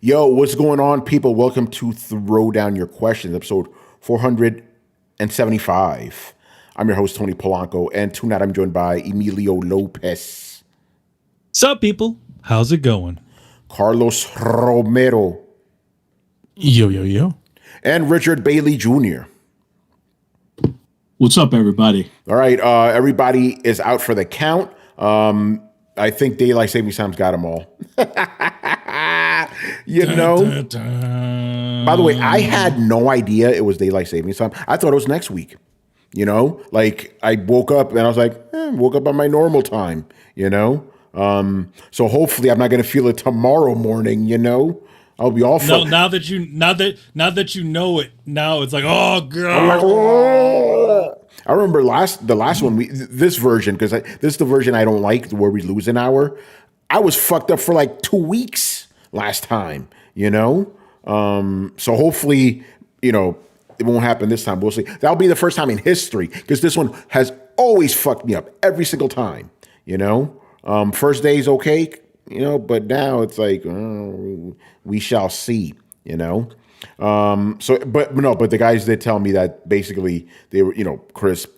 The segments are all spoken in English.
Yo, what's going on, people? Welcome to Throwdown Your Questions, episode 475. I'm your host, Tony Polanco, and tonight I'm joined by Emilio Lopez. Sup, people? How's it going? Carlos Romero. Yo. And Richard Bailey Jr. What's up, everybody? All right, everybody is out for the count. I think Daylight Savings Time's got them all. By the way, I had no idea it was Daylight Savings Time. I thought it was next week. Like I woke up and I was like, woke up on my normal time, So hopefully I'm not going to feel it tomorrow morning, I'll be all no, now that you know it, now it's like, oh god. I'm like, oh. I remember the last one, this version, because this is the version I don't like, where we lose an hour. I was fucked up for like 2 weeks last time, So hopefully, it won't happen this time. We'll see. That'll be the first time in history, because this one has always fucked me up every single time, First day is okay, but now it's like, we shall see, but the guys did tell me that basically they were, Chris'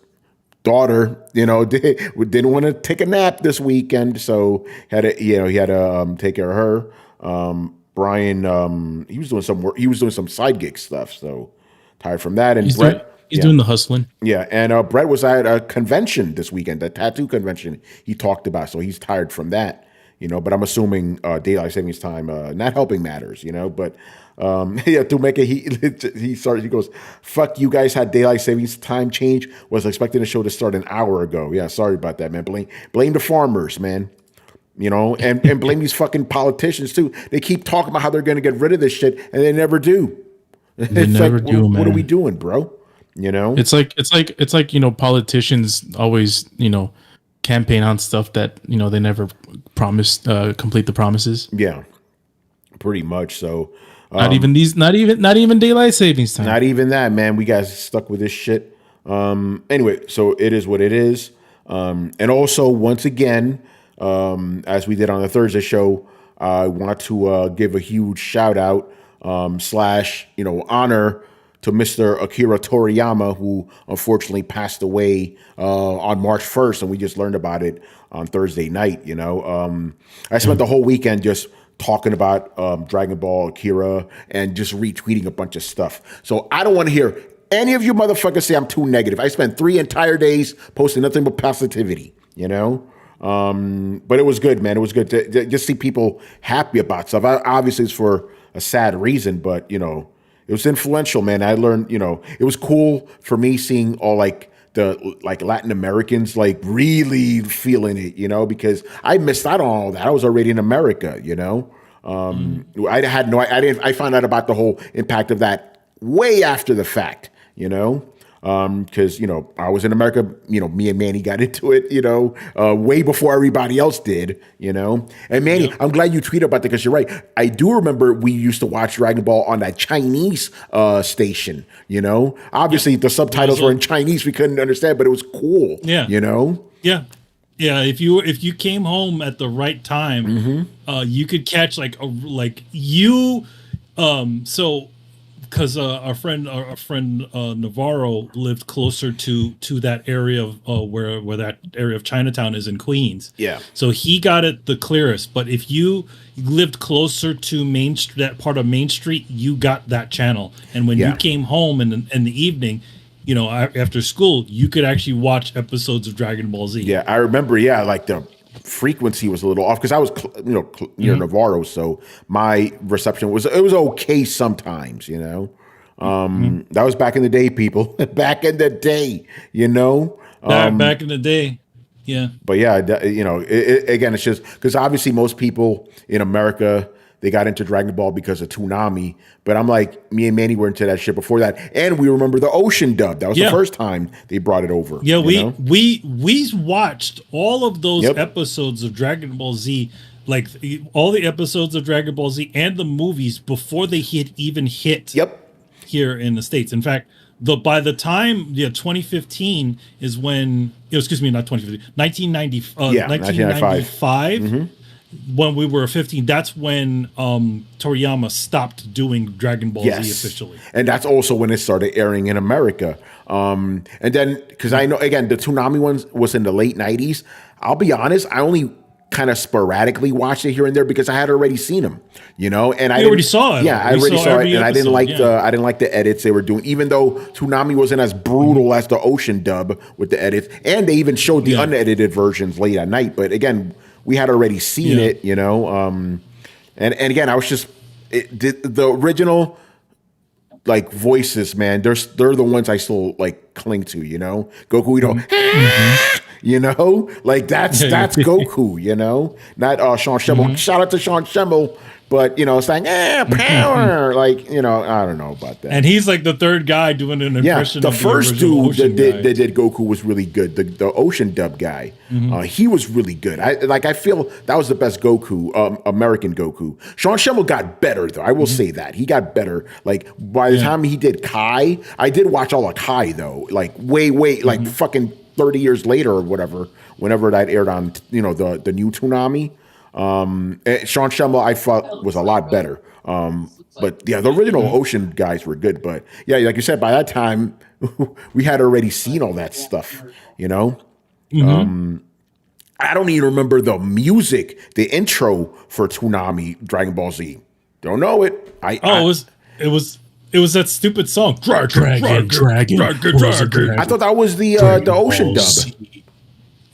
daughter, didn't want to take a nap this weekend, so he had to take care of her. Brian, he was doing some work. He was doing some side gig stuff, so tired from that. And he's doing the hustling. Yeah, and Brett was at a convention this weekend, a tattoo convention he talked about, so he's tired from that. But I'm assuming daylight savings time not helping matters, but to make it, he goes, fuck, you guys had daylight savings time change, was expecting the show to start an hour ago. Yeah, sorry about that, man. Blame the farmers, man. And blame these fucking politicians too. They keep talking about how they're going to get rid of this shit, and they never do. They never do, man. What are we doing, bro? It's like politicians always campaign on stuff that they never promise complete the promises. Yeah, pretty much. So not even daylight savings time. Not even that, man. We guys stuck with this shit. Anyway, so it is what it is. And also, once again, as we did on the Thursday show, I want to give a huge shout out / honor to Mr. Akira Toriyama, who unfortunately passed away on March 1st, and we just learned about it on Thursday night. I spent the whole weekend just talking about Dragon Ball Akira and just retweeting a bunch of stuff. So I don't want to hear any of you motherfuckers say I'm too negative. I spent 3 entire days posting nothing but positivity, But it was good, man. It was good to just see people happy about stuff. Obviously, it's for a sad reason, but, it was influential, man. I learned, it was cool for me seeing all the Latin Americans really feeling it, because I missed out on all that. I was already in America, I found out about the whole impact of that way after the fact, because I was in America, me and Manny got into it, way before everybody else did, and Manny, I'm glad you tweeted about that, because you're right. I do remember we used to watch Dragon Ball on that Chinese station, obviously the subtitles were in Chinese, we couldn't understand, but it was cool. If you came home at the right time, you could catch because our friend Navarro lived closer to that area of where that area of Chinatown is in Queens. Yeah. So he got it the clearest. But if you lived closer to that part of Main Street, you got that channel. And when you came home in the evening, after school, you could actually watch episodes of Dragon Ball Z. Yeah, I remember. Yeah, the frequency was a little off because I was near Navarro, so my reception was okay sometimes. That was back in the day, people. Back in the day, back in the day. Yeah. But yeah, again, it's just because obviously most people in America, they got into Dragon Ball because of Toonami. But I'm like, me and Manny were into that shit before that. And we remember the Ocean dub. That was the first time they brought it over. Yeah, we watched all of those episodes of Dragon Ball Z, all the episodes of Dragon Ball Z and the movies before they even hit here in the States. In fact, by the time 2015 is when, not 2015, 1995. when we were 15, that's when Toriyama stopped doing Dragon Ball Z officially. And that's also when it started airing in America. And then, because I know, again, the Toonami one was in the late 90s. I'll be honest, I only kind of sporadically watched it here and there because I had already seen them, and I already saw it. Yeah, I already saw it, and I didn't like the edits they were doing. Even though Toonami wasn't as brutal as the Ocean dub with the edits, and they even showed the unedited versions late at night. But again, we had already seen it, and again, I was just the original like voices, man. They're the ones I still like cling to, Goku, like that's Goku, not Sean Schemmel. Shout out to Sean Schemmel, but it's like power, like I don't know about that. And he's like the third guy doing an impression. The of first the dude that did did Goku was really good. The Ocean dub guy, he was really good. I feel that was the best Goku, American Goku. Sean Schemmel got better though. I will say that he got better. Like by the time he did Kai, I did watch all of Kai though. Like way like fucking 30 years later or whatever. Whenever that aired on the new Toonami. Sean Schemmel I thought was a lot better. But yeah, the original Ocean guys were good. But yeah, like you said, by that time we had already seen all that stuff, I don't even remember the music, the intro for Toonami Dragon Ball Z. Don't know it. It was that stupid song. Dragon. I thought that was the Ocean dub.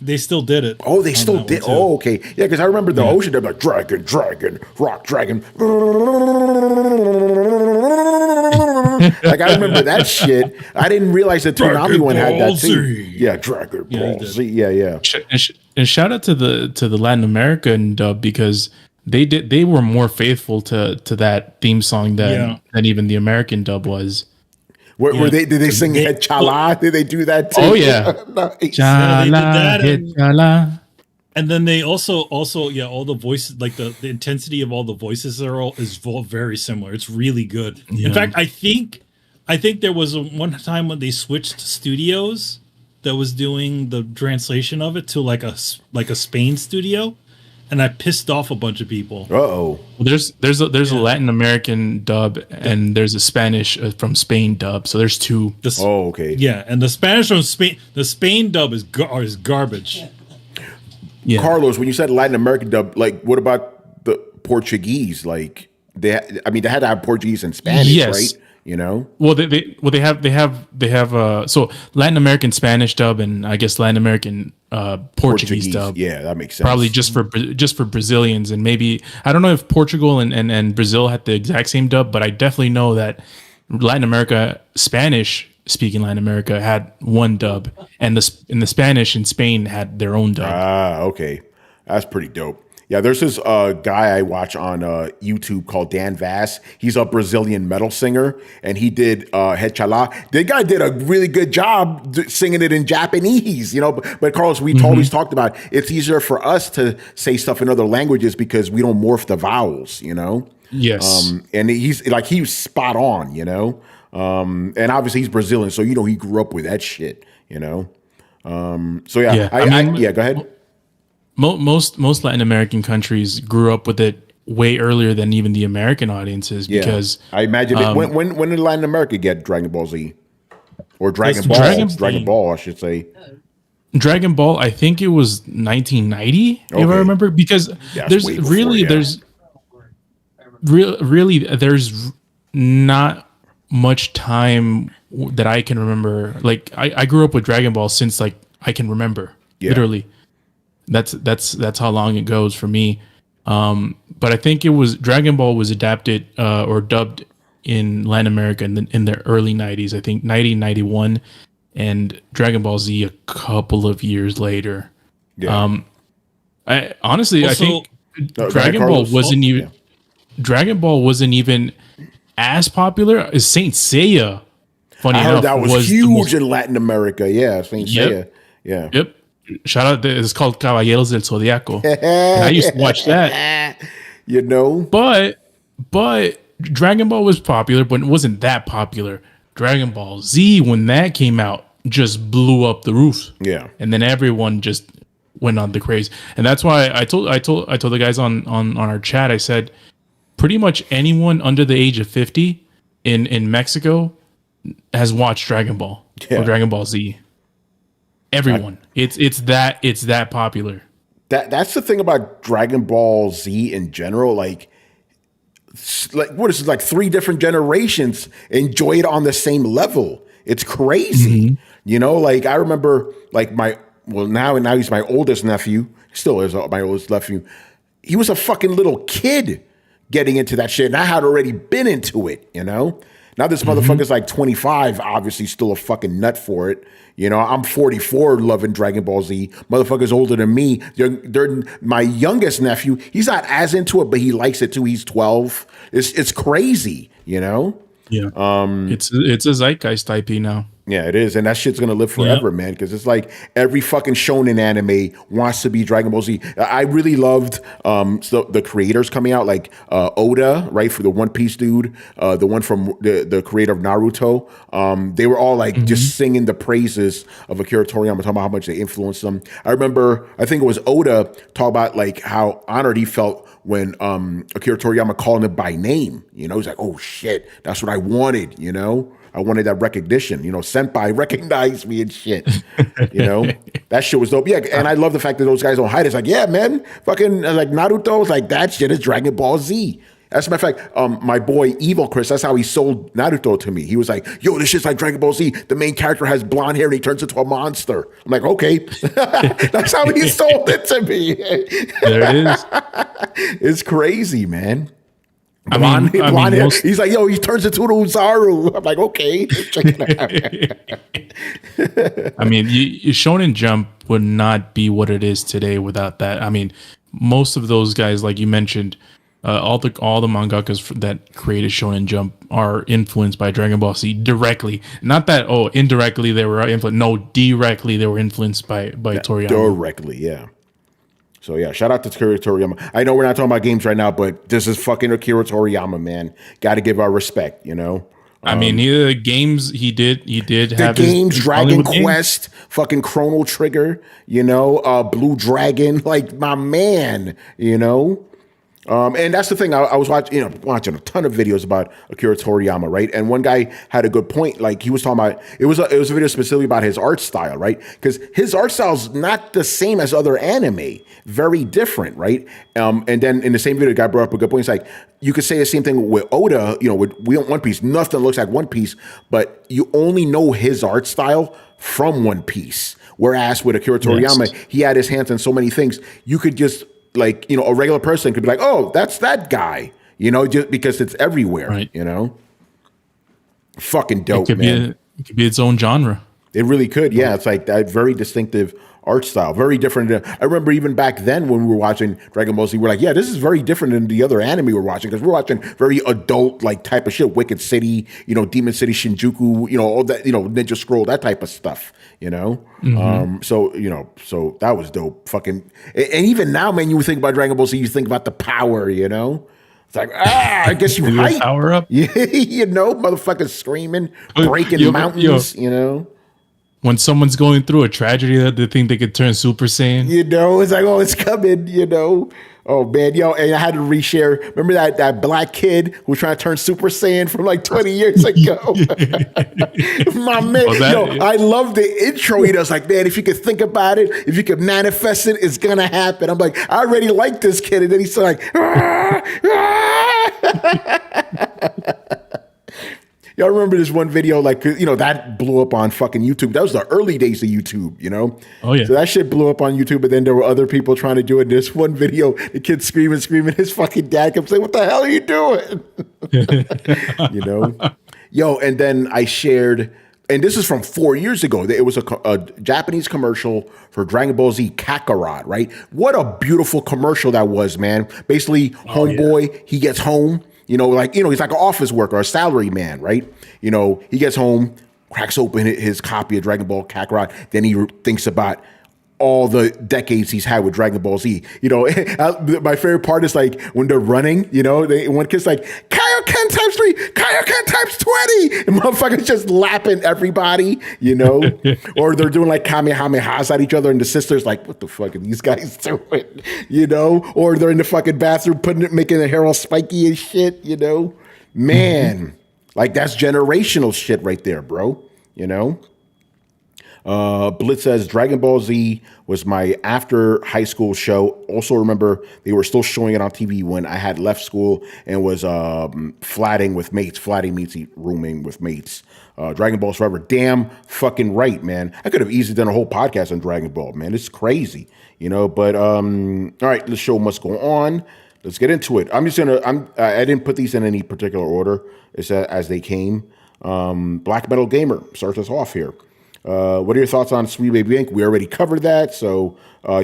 They still did it. Oh, they still did. Oh, okay. Yeah, because I remember the Ocean dub, like dragon, rock dragon. Like I remember that shit. I didn't realize the Toonami one had that too. Yeah, Dragon Ball Z. Yeah. And shout out to the Latin American dub because they were more faithful to that theme song than even the American dub was. Did they sing Head Chala? Did they do that too? Oh yeah. Nice. Chala. And then they also all the voices, like the intensity of all the voices is very similar. It's really good. In fact, I think there was one time when they switched studios that was doing the translation of it to like a Spain studio, and I pissed off a bunch of people. Uh-oh. Well, there's a Latin American dub and there's a Spanish from Spain dub. So there's two. Okay. Yeah, and the Spanish from Spain, the Spain dub is garbage. Yeah. Carlos, when you said Latin American dub, like what about the Portuguese? Like they had to have Portuguese and Spanish, right? Well, they have so Latin American Spanish dub and I guess Latin American Portuguese dub. Yeah, that makes sense. Probably just for Brazilians, and maybe I don't know if Portugal and Brazil had the exact same dub, but I definitely know that Latin America, Spanish speaking Latin America had one dub, and the Spanish in Spain had their own dub. Okay, that's pretty dope. Yeah, there's this guy I watch on YouTube called Dan Vass. He's a Brazilian metal singer, and he did Head Chala. The guy did a really good job singing it in Japanese, But Carlos, we always talked about it's easier for us to say stuff in other languages because we don't morph the vowels, Yes. And he's spot on, and obviously he's Brazilian, so he grew up with that shit, So yeah, go ahead. Most Latin American countries grew up with it way earlier than even the American audiences because I imagine when did Latin America get Dragon Ball Z or Dragon Ball, I should say. Dragon Ball, I think it was 1990 if I remember, because there's not much time that I can remember. Like I grew up with Dragon Ball since like I can remember, literally. That's how long it goes for me. But I think it was Dragon Ball was adapted or dubbed in Latin America in the early 90s. I think 1991, and Dragon Ball Z a couple of years later. Yeah. I think Dragon Ball wasn't even Dragon Ball wasn't even as popular as Saint Seiya. Funny enough, that was huge in Latin America. Yeah, Saint Seiya. Yeah. Yep. Shout out! It's called Caballeros del Zodiaco. And I used to watch that. But Dragon Ball was popular, but it wasn't that popular. Dragon Ball Z, when that came out, just blew up the roof. Yeah, and then everyone just went on the craze. And that's why I told the guys on our chat, I said, pretty much anyone under the age of 50 in Mexico has watched Dragon Ball or Dragon Ball Z. Everyone. It's that popular. That's the thing about Dragon Ball Z in general. Like what is it? Like 3 different generations enjoy it on the same level. It's crazy. Like I remember like now he's my oldest nephew. Still is my oldest nephew. He was a fucking little kid getting into that shit, and I had already been into it, Now this motherfucker's like 25, obviously still a fucking nut for it. I'm 44 loving Dragon Ball Z. Motherfuckers older than me. They're my youngest nephew. He's not as into it, but he likes it too. He's 12. It's crazy, Yeah. It's a zeitgeist IP now. Yeah, it is. And that shit's going to live forever, man, because it's like every fucking shonen anime wants to be Dragon Ball Z. I really loved the creators coming out, like Oda, right, for the One Piece dude, the one from the creator of Naruto. They were all like just singing the praises of Akira Toriyama, talking about how much they influenced them. I remember, I think it was Oda, talk about like how honored he felt when Akira Toriyama called him by name. He's like, oh shit, that's what I wanted, I wanted that recognition, senpai recognized me and shit, that shit was dope. Yeah, and I love the fact that those guys don't hide. It's like, yeah, man, fucking like Naruto was like, that shit is Dragon Ball Z. As a matter of fact, my boy Evil Chris, that's how he sold Naruto to me. He was like, yo, this shit's like Dragon Ball Z. The main character has blonde hair and he turns into a monster. I'm like, okay. That's how he sold it to me. There it is. It's crazy, man. Blonde hair. He's like, yo, he turns into an Uzaru. I'm like, okay, check it out. I mean, Shonen Jump would not be what it is today without that. I mean, most of those guys, like you mentioned, all the mangakas that created Shonen Jump are influenced by Dragon Ball Z directly. Not that indirectly they were influenced. No, directly they were influenced by Toriyama. Directly, yeah. So yeah, shout out to Akira Toriyama. I know we're not talking about games right now, but this is fucking Akira Toriyama, man. Got to give our respect, I mean, the games he did the have games, Dragon Quest, fucking Chrono Trigger, Blue Dragon, like my man, And that's the thing. I was watching a ton of videos about Akira Toriyama, right? And one guy had a good point. Like he was talking about, it was a video specifically about his art style, right? Because his art style is not the same as other anime, very different, right? And then in the same video, the guy brought up a good point. It's like you could say the same thing with Oda, with One Piece. Nothing looks like One Piece, but you only know his art style from One Piece. Whereas with Akira Toriyama, he had his hands on so many things. You could just like, a regular person could be like, oh, that's that guy, just because it's everywhere, right. Fucking dope, man. It could be its own genre. It really could. Yeah. It's like that very distinctive art style, very different. I remember even back then when we were watching Dragon Ball Z, we're like, yeah, this is very different than the other anime we're watching, because we're watching very adult like type of shit, Wicked City, Demon City, Shinjuku, all that, Ninja Scroll, that type of stuff, so that was dope. Fucking, and even now, man, you think about Dragon Ball Z, you think about the power, It's like, I guess you hype. Power up. Yeah, motherfuckers screaming, breaking mountains, When someone's going through a tragedy that they think they could turn Super Saiyan. It's like, oh, it's coming, Oh, man, and I had to reshare. Remember that black kid who was trying to turn Super Saiyan from like 20 years ago? My man, I love the intro. He was like, man, if you could think about it, if you could manifest it, it's going to happen. I'm like, I already like this kid. And then he's like, Y'all remember this one video, like, that blew up on fucking YouTube. That was the early days of YouTube, Oh, yeah. So that shit blew up on YouTube, but then there were other people trying to do it. This one video, the kid screaming. His fucking dad kept saying, what the hell are you doing? Yo, and then I shared, and this is from 4 years ago. It was a Japanese commercial for Dragon Ball Z Kakarot, right? What a beautiful commercial that was, man. Basically, homeboy, he gets home. He's like an office worker, a salary man, right? He gets home, cracks open his copy of Dragon Ball Kakarot. Then he thinks about all the decades he's had with Dragon Ball Z. My favorite part is like when they're running, one kid's like, Kaio Kaioken times 3, Kaioken times 20. And motherfuckers just lapping everybody, you know? Or they're doing like Kamehamehas at each other, and the sister's like, what the fuck are these guys doing? You know? Or they're in the fucking bathroom making their hair all spiky and shit, you know? Man, like that's generational shit right there, bro. You know? Blitz says Dragon Ball Z was my after high school show. Also remember they were still showing it on TV when I had left school and was flatting meets, rooming with mates. Dragon Ball Forever. Damn fucking right, man. I could have easily done a whole podcast on Dragon Ball, man. It's crazy, you know. But all right, the show must go on. Let's get into it. I didn't put these in any particular order. It's as they came. Black Metal Gamer starts us off here. What are your thoughts on Sweet Baby Inc? We already covered that, so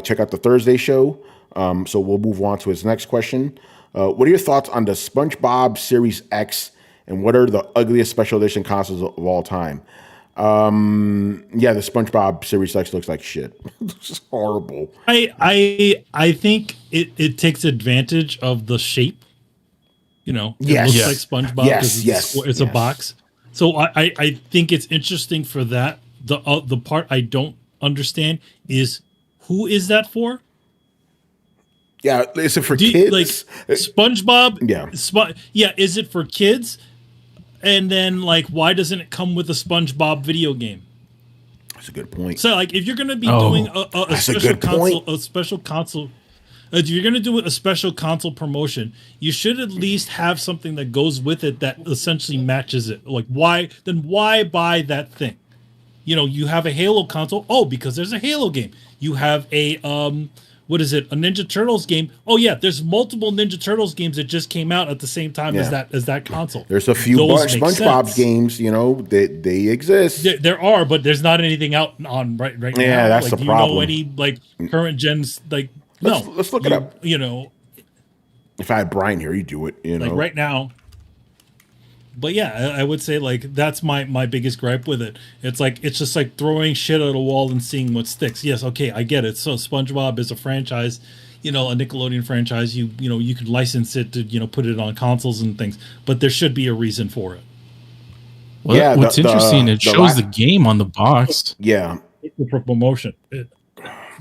check out the Thursday show. So we'll move on to his next question. What are your thoughts on the SpongeBob Series X, and what are the ugliest special edition consoles of all time? Yeah, the SpongeBob Series X looks like shit. It's horrible. I think it takes advantage of the shape. You know, it looks like SpongeBob because it's a box. So I think it's interesting for that. The part I don't understand is who is that for? Yeah, is it for kids? Like SpongeBob? Yeah. Is it for kids? And then like, why doesn't it come with a SpongeBob video game? That's a good point. So like, if you're going to be doing a special console, if you're going to do a special console promotion, you should at least have something that goes with it that essentially matches it. Like why buy that thing? You know, you have a Halo console. Oh, because there's a Halo game. You have a what is it? A Ninja Turtles game. Oh yeah, there's multiple Ninja Turtles games that just came out at the same time as that console. There's a few SpongeBob games, you know, they exist. There are, but there's not anything out on right now. Yeah, that's the problem. Do you know any like current gens like let's look it up. You know, if I had Brian here, he'd do it, you know. Like right now. But yeah, I would say like that's my biggest gripe with it. It's just like throwing shit at a wall and seeing what sticks. Yes, okay, I get it. So SpongeBob is a franchise, you know, a Nickelodeon franchise. You know, you could license it to, you know, put it on consoles and things, but there should be a reason for it. Well, yeah, what's interesting, it shows the game on the box. Yeah. For promotion.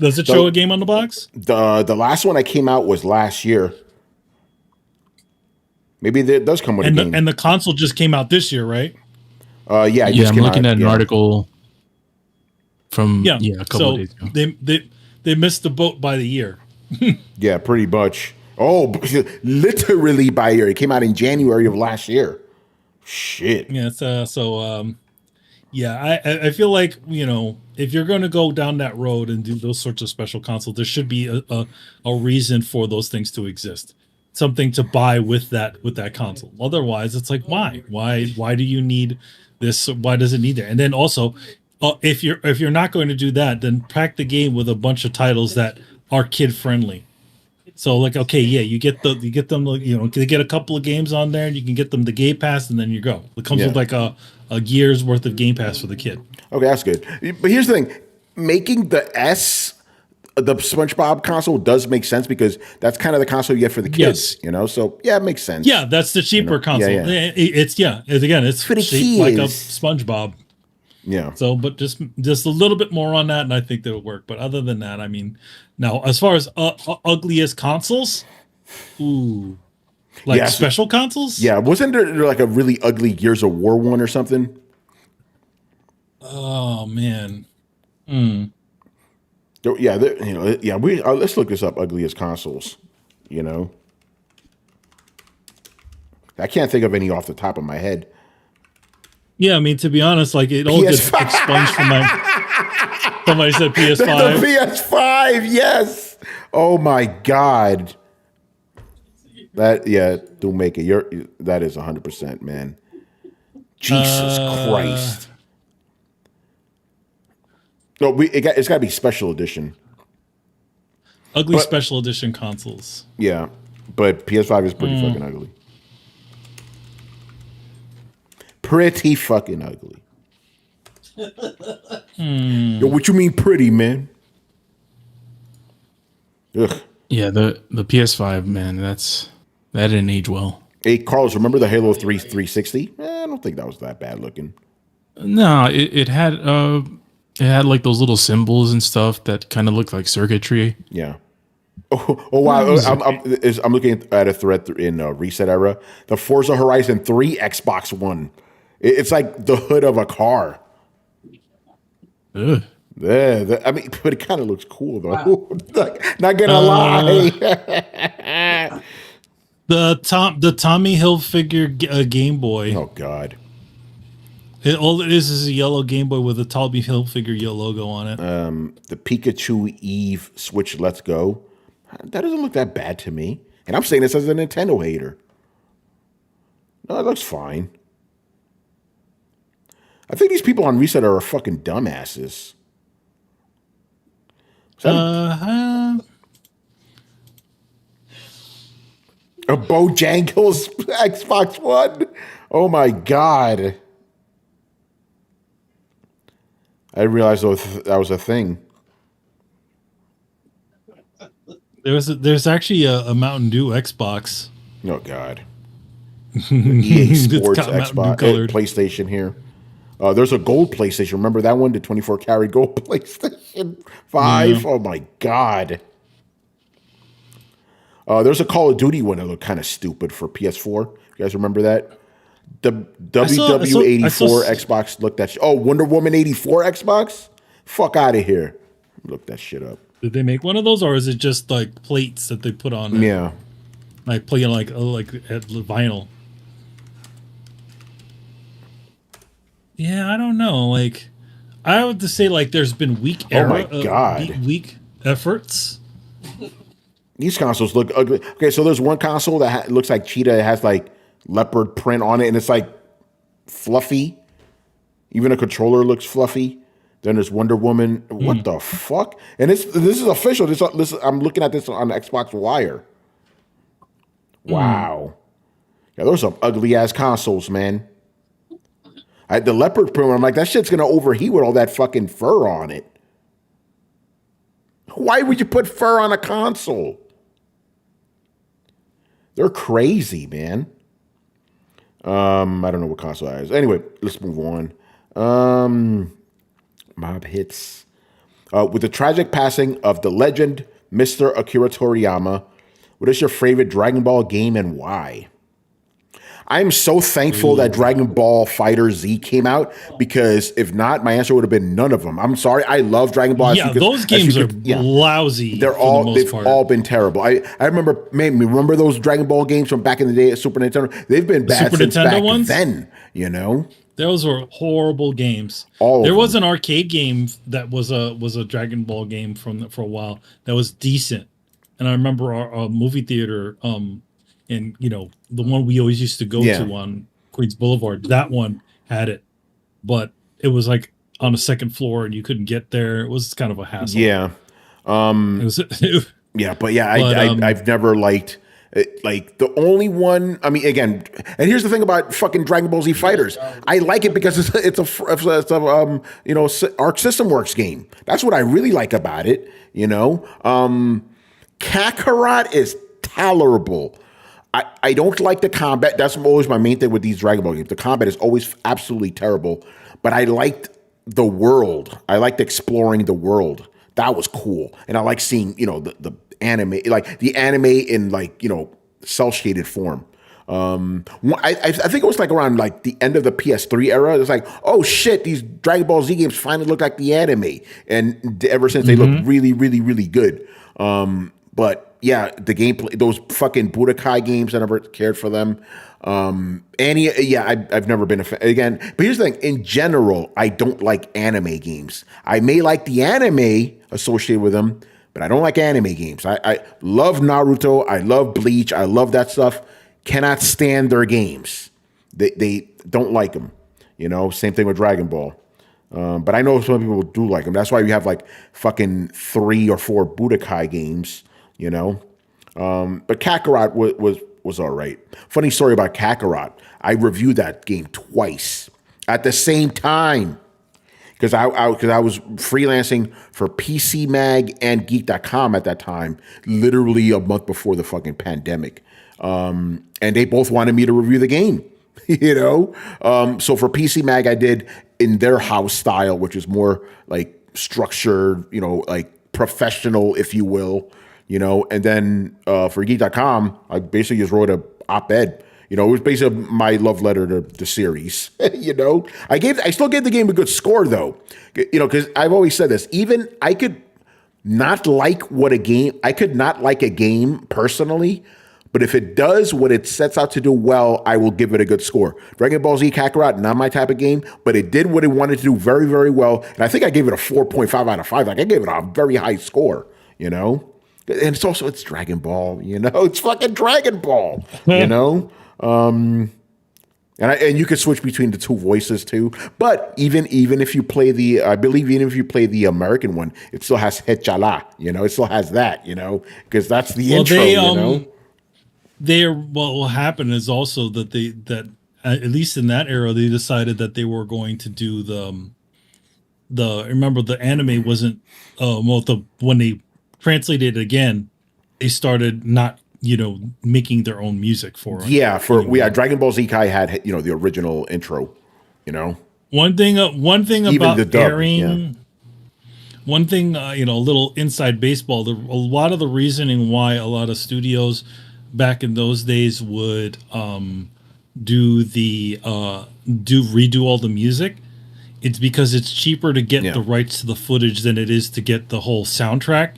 Does it show a game on the box? The last one that came out was last year. Maybe it does come with a game. And the console just came out this year, right? Yeah. I'm looking at an article from a couple of days ago. They missed the boat by the year. Yeah, pretty much. Oh, literally by a year. It came out in January of last year. Shit. Yeah. I feel like, you know, if you're going to go down that road and do those sorts of special consoles, there should be a reason for those things to exist. Something to buy with that console. Otherwise, it's like, why do you need this? Why does it need that? And then also, if you're not going to do that, then pack the game with a bunch of titles that are kid friendly. So like, okay, yeah, you get them, you know, they get a couple of games on there, and you can get them the Game Pass, and then you go. It comes with like a year's worth of Game Pass for the kid. Okay, that's good. But here's the thing: making the SpongeBob console does make sense because that's kind of the console you get for the kids, you know? So, yeah, it makes sense. Yeah, that's the cheaper console. Yeah. It's for the shaped kids. like a SpongeBob. Yeah. So, but just a little bit more on that, and I think that'll work. But other than that, I mean, now, as far as ugliest consoles, special consoles? Yeah, wasn't there like a really ugly Gears of War one or something? Oh, man. Yeah, let's look this up. Ugliest consoles, you know. I can't think of any off the top of my head. Yeah, I mean, to be honest, like it all gets expunged from my. Somebody said PS5. The PS5, yes. Oh my God. Don't make it. That is 100%, man. Jesus Christ. No, it's got to be special edition. Special edition consoles. Yeah, but PS5 is pretty fucking ugly. Pretty fucking ugly. Yo, what you mean pretty, man? Ugh. Yeah, the PS5, man, that didn't age well. Hey, Carlos, remember the Halo 3 360? I don't think that was that bad looking. No, it had like those little symbols and stuff that kind of looked like circuitry. Yeah. Oh wow! I'm looking at a thread in Reset Era. The Forza Horizon 3 Xbox One. It's like the hood of a car. Ugh. Yeah, I mean, but it kind of looks cool though. Wow. Like, not gonna lie. The Tommy Hilfiger Game Boy. Oh God! All it is a yellow Game Boy with a Tommy Hilfiger logo on it. The Pikachu Eve Switch Let's Go. That doesn't look that bad to me. And I'm saying this as a Nintendo hater. No, it looks fine. I think these people on Reset are fucking dumbasses. A Bojangles Xbox One? Oh my God. I didn't realize that was a thing. There's actually a Mountain Dew Xbox. Oh God. EA Sports Xbox, colored. PlayStation here. There's a gold PlayStation. Remember that one? The 24 karat gold PlayStation 5? Yeah. Oh my God. There's a Call of Duty one that looked kind of stupid for PS4. You guys remember that? The WW84 Xbox looked that shit. Oh, Wonder Woman 84 Xbox? Fuck out of here. Look that shit up. Did they make one of those, or is it just like plates that they put on? Yeah. Like playing like at vinyl. Yeah, I don't know. Like, I would to say like there's been weak weak efforts. These consoles look ugly. Okay, so there's one console that looks like cheetah. It has like leopard print on it, and it's like fluffy. Even a controller looks fluffy. Then there's Wonder Woman. What the fuck? And this is official. I'm looking at this on Xbox Wire. Wow. Yeah, those are some ugly ass consoles, man. The leopard print, I'm like, that shit's gonna overheat with all that fucking fur on it. Why would you put fur on a console? They're crazy, man. I don't know what console that is. Anyway, let's move on. Mob hits. With the tragic passing of the legend, Mr. Akira Toriyama, what is your favorite Dragon Ball game and why? I'm so thankful that Dragon Ball Fighter Z came out, because if not, my answer would have been none of them. I'm sorry. I love Dragon Ball. Yeah, those games are lousy. They've all been terrible. I remember those Dragon Ball games from back in the day at Super Nintendo. They've been bad since back then, you know? Those were horrible games. There was an arcade game that was a Dragon Ball game for a while that was decent. And I remember our movie theater, and the one we always used to go to on Queens Boulevard, that one had it, but it was like on the second floor and you couldn't get there. It was kind of a hassle. Yeah. I've never liked it. Like the only one, I mean, again, and here's the thing about fucking Dragon Ball Z Fighters. I like it because it's a Arc System Works game. That's what I really like about it. Kakarot is tolerable. I don't like the combat. That's always my main thing with these Dragon Ball games. The combat is always absolutely terrible, but I liked the world. I liked exploring the world. That was cool. And I like seeing, the anime, like the anime in cell shaded form. I think it was like around like the end of the PS3 era. It's like, oh shit, these Dragon Ball Z games finally look like the anime. And ever since they look really, really, really good. But yeah, the gameplay, those fucking Budokai games, I never cared for them. I've never been a fan. Again, but here's the thing. In general, I don't like anime games. I may like the anime associated with them, but I don't like anime games. I love Naruto. I love Bleach. I love that stuff. Cannot stand their games. They don't like them. Same thing with Dragon Ball. But I know some people do like them. That's why we have like fucking 3 or 4 Budokai games. But Kakarot was all right. Funny story about Kakarot. I reviewed that game twice at the same time because I was freelancing for PC Mag and Geek.com at that time, literally a month before the fucking pandemic. And and they both wanted me to review the game. So for PC Mag, I did in their house style, which is more like structured, like professional, if you will, and then for Geek.com, I basically just wrote a op-ed. It was basically my love letter to the series. I still gave the game a good score though, because I've always said this. Even I could not like a game personally, but if it does what it sets out to do well, I will give it a good score. Dragon Ball Z Kakarot, not my type of game, but it did what it wanted to do very, very well. And I think I gave it a 4.5 out of 5. Like I gave it a very high score, And it's Dragon Ball, It's fucking Dragon Ball, And you can switch between the two voices too. But even if you play even if you play the American one, it still has Hechala, It still has that, because that's the intro, what will happen is also that at least in that era they decided that they were going to do remember the anime wasn't when they translated it again, they started not making their own music for it. Yeah, Dragon Ball Z Kai had the original intro, One thing even about the dub, airing. One thing, a little inside baseball. A lot of the reasoning why a lot of studios back in those days would redo all the music. It's because it's cheaper to get the rights to the footage than it is to get the whole soundtrack.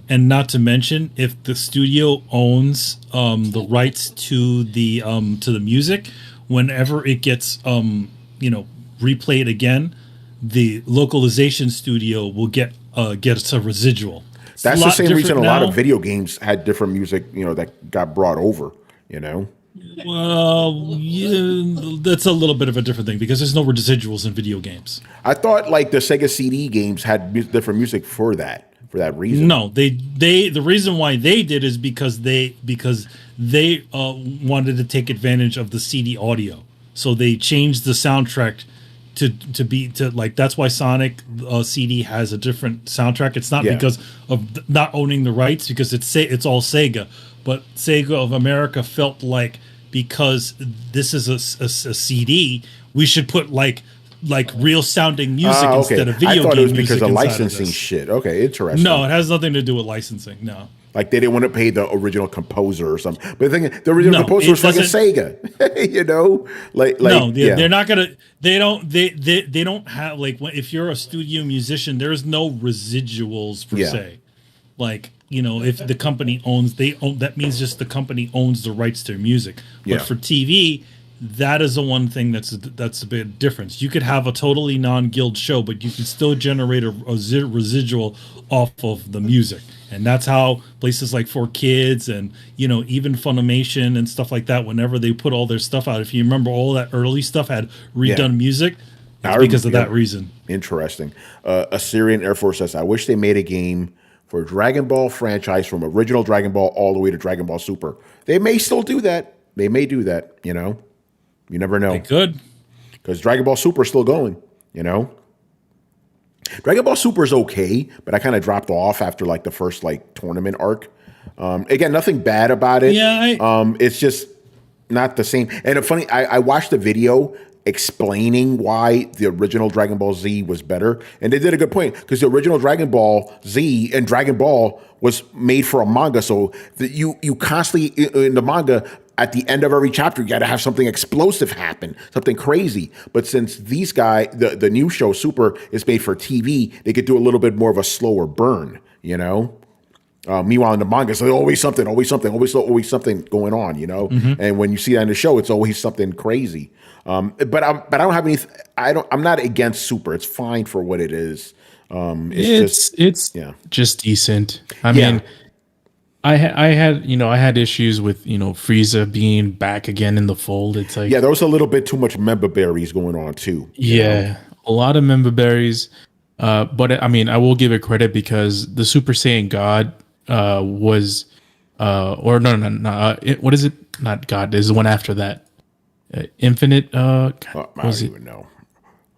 And not to mention, if the studio owns the rights to the music, whenever it gets replayed again, the localization studio will get a residual. That's the same reason a lot of video games had different music, that got brought over, Well, that's a little bit of a different thing because there's no residuals in video games. I thought like the Sega CD games had different music for that reason. No, the reason why they did is because they wanted to take advantage of the CD audio. So they changed the soundtrack to that's why Sonic CD has a different soundtrack. It's not because of not owning the rights, because it's all Sega, but Sega of America felt like because this is a CD, we should put like real sounding music instead of video game music. I thought it was because of licensing shit. Okay, interesting. No, it has nothing to do with licensing. No. Like they didn't want to pay the original composer or something. But the thing, the original composer was fucking Sega. They're not gonna. They don't have if you're a studio musician, there's no residuals per se. If the company that means just the company owns the rights to music. But for TV, that is the one thing that's a big difference. You could have a totally non-guild show, but you can still generate a residual off of the music. And that's how places like 4Kids and, even Funimation and stuff like that, whenever they put all their stuff out, if you remember, all that early stuff had redone music. It's because of that reason. Interesting. Assyrian Air Force says, I wish they made a game for Dragon Ball franchise from original Dragon Ball all the way to Dragon Ball Super. They may still do that. They may do that, You never know. They could. Because Dragon Ball Super is still going, Dragon Ball Super is okay, but I kind of dropped off after the first tournament arc. Again, nothing bad about it. Yeah. It's just not the same. And funny, I watched the video explaining why the original Dragon Ball Z was better, and they did a good point because the original Dragon Ball Z and Dragon Ball was made for a manga, so that you constantly in the manga. At the end of every chapter, you got to have something explosive happen, something crazy. But since these guys, the new show Super is made for TV, they could do a little bit more of a slower burn, Meanwhile, in the manga, it's always something going on, Mm-hmm. And when you see that in the show, it's always something crazy. But I don't have any. I'm not against Super. It's fine for what it is. It's just decent. I mean. I had issues with Frieza being back again in the fold. It's like there was a little bit too much member berries going on too. A lot of member berries. But I mean, I will give it credit because the Super Saiyan God was or no. What is it? Not God. There's the one after that. Infinite. I don't even know.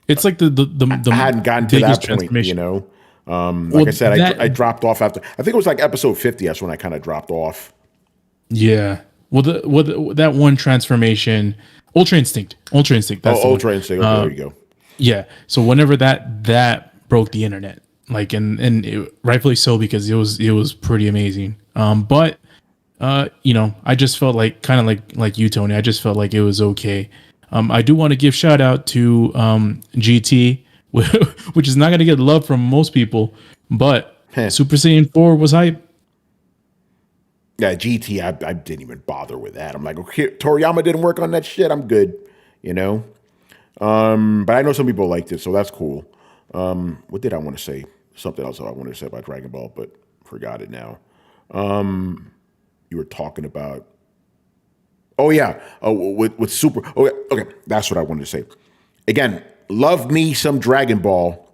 It's like the I hadn't gotten to that point. I said, I dropped off after, I think it was episode 50. That's when I kind of dropped off. Yeah. that one transformation, Ultra Instinct. Ultra Instinct. That's Ultra Instinct. Okay, there you go. Yeah. So whenever that broke the internet, like, and rightfully so, because it was pretty amazing. But I just felt like, kind of like you, Tony. I just felt like it was okay. I do want to give shout out to GT, which is not going to get love from most people, but Super Saiyan 4 was hype. Yeah, GT, I didn't even bother with that. I'm like, okay, Toriyama didn't work on that shit. I'm good, But I know some people liked it, so that's cool. What did I want to say? Something else I wanted to say about Dragon Ball, but forgot it now. You were talking about. Oh yeah, with Super. Okay, that's what I wanted to say. Again, love me some Dragon Ball.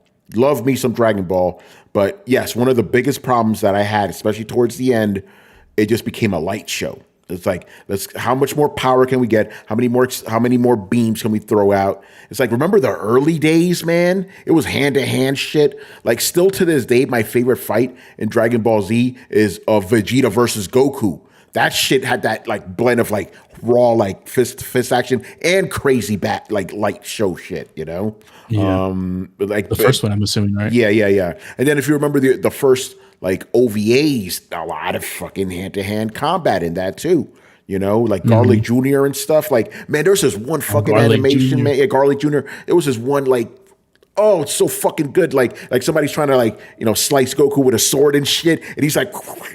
But yes, one of the biggest problems that I had, especially towards the end, it just became a light show. It's like, how much more power can we get? How many more beams can we throw out? It's like, remember the early days, man? It was hand-to-hand shit. Like, still to this day, my favorite fight in Dragon Ball Z is Vegeta versus Goku. That shit had that like blend of like raw like fist action and crazy light show shit, Yeah. Like the first one, I'm assuming, right? Yeah. And then if you remember the first like OVAs, a lot of fucking hand-to-hand combat in that too. Like Garlic Jr. and stuff. Like, man, there's this one fucking animation, man. Yeah, Garlic Jr. It was this one like, oh, it's so fucking good. Like somebody's trying to like, slice Goku with a sword and shit, and he's like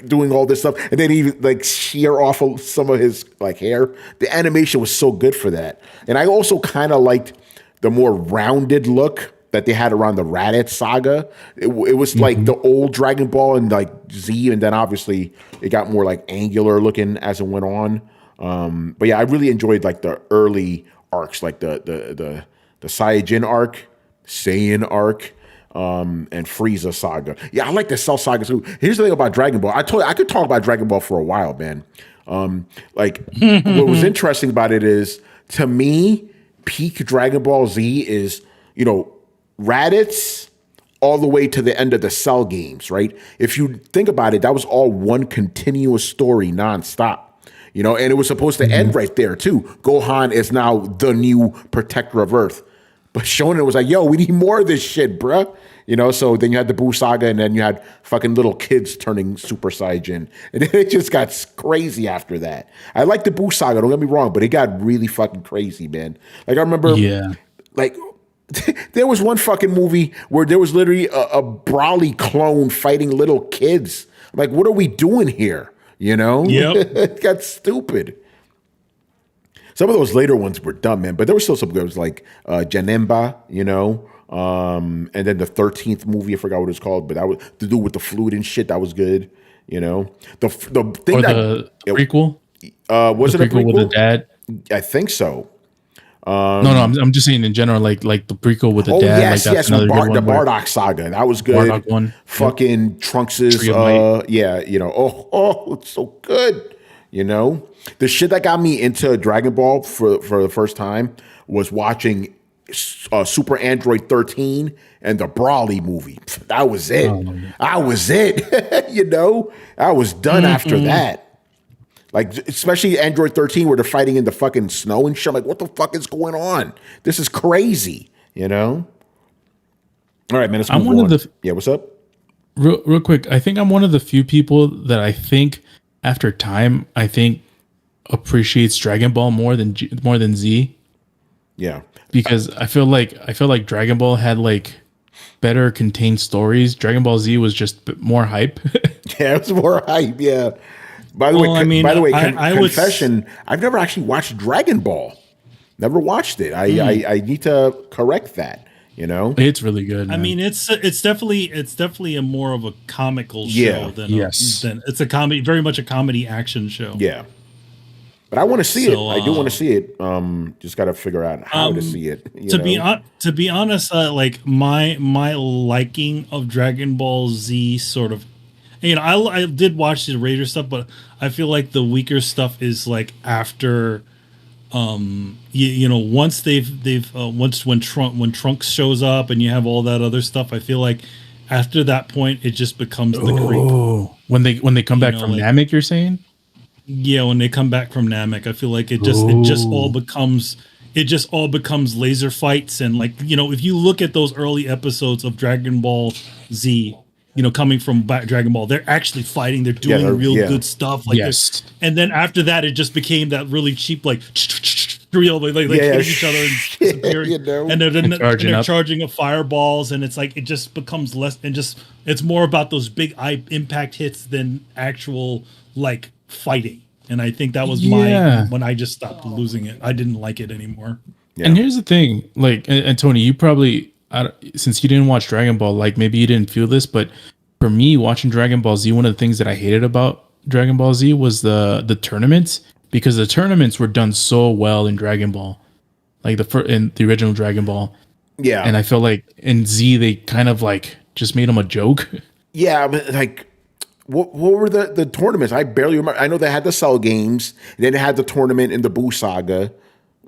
doing all this stuff, and then he like shear off some of his like hair. The animation was so good for that. And I also kind of liked the more rounded look that they had around the Raditz saga. It was like the old Dragon Ball and like Z, and then obviously it got more like angular looking as it went on. But yeah, I really enjoyed like the early arcs, like the Saiyajin arc, Saiyan arc, and Frieza saga. Yeah, I like the Cell saga too. Here's the thing about Dragon Ball. I told you I could talk about Dragon Ball for a while, man. Like what was interesting about it is, to me, peak Dragon Ball Z is, Raditz all the way to the end of the Cell games, right? If you think about it, that was all one continuous story nonstop. And it was supposed to end right there too. Gohan is now the new protector of Earth. But Shonen was like, yo, we need more of this shit, bruh. So then you had the Buu saga, and then you had fucking little kids turning Super Saiyan. And then it just got crazy after that. I like the Buu saga, don't get me wrong, but it got really fucking crazy, man. Like, I remember, like, there was one fucking movie where there was literally a Broly clone fighting little kids. I'm like, what are we doing here? Yep. It got stupid. Some of those later ones were dumb, man, but there were still some good ones like Janemba, and then the 13th movie, I forgot what it's called, but that was to do with the flute and shit. That was good, The thing or the prequel? Was it a prequel with the dad? I think so. No, I'm just saying in general, like the prequel with the dad. Yes, like that's the Bardock saga. That was good. Bardock one. Fucking Trunks's, it's so good. The shit that got me into Dragon Ball for the first time was watching Super Android 13 and the Broly movie. That was it. I was it. I was done after that. Like, especially Android 13 where they're fighting in the fucking snow and shit. I'm like, what the fuck is going on? This is crazy, All right, man, let's move on. Yeah, what's up? Real quick, I think I'm one of the few people that I think after time, appreciates Dragon Ball more than Z. Yeah. Because I feel like Dragon Ball had like better contained stories. Dragon Ball Z was just more hype. Yeah, it was more hype, yeah. By the way, confession, I've never actually watched Dragon Ball. Never watched it. I need to correct that. It's really good, man. I mean, it's definitely a more of a comical show than it's a comedy, very much a comedy action show. Yeah, but I want to see it. I do want to see it. Just got to figure out how to see it. To be honest, like my liking of Dragon Ball Z sort of. I did watch the Raider stuff, but I feel like the weaker stuff is like after, once when Trunks shows up and you have all that other stuff. I feel like after that point, it just becomes the creep. When they come back from Namek, you're saying? Yeah, when they come back from Namek, I feel like it just all becomes laser fights. And like, if you look at those early episodes of Dragon Ball Z, coming from Dragon Ball, they're actually fighting. They're doing good stuff. Like Yes. and then after that, it just became that really cheap, like hitting each other and disappearing. And they're charging up fireballs, and it's like it just becomes less, and just it's more about those big impact hits than actual like fighting. And I think that was when I just stopped losing it. I didn't like it anymore. Yeah. And here's the thing, like, and Tony, you probably, since you didn't watch Dragon Ball, like maybe you didn't feel this, but for me, watching Dragon Ball Z, one of the things that I hated about Dragon Ball Z was the tournaments, because the tournaments were done so well in Dragon Ball, like in the original Dragon Ball. Yeah. And I felt like in Z, they kind of like just made them a joke. Yeah, but like, what were the tournaments? I barely remember. I know they had the Cell games. Then they had the tournament in the Buu saga,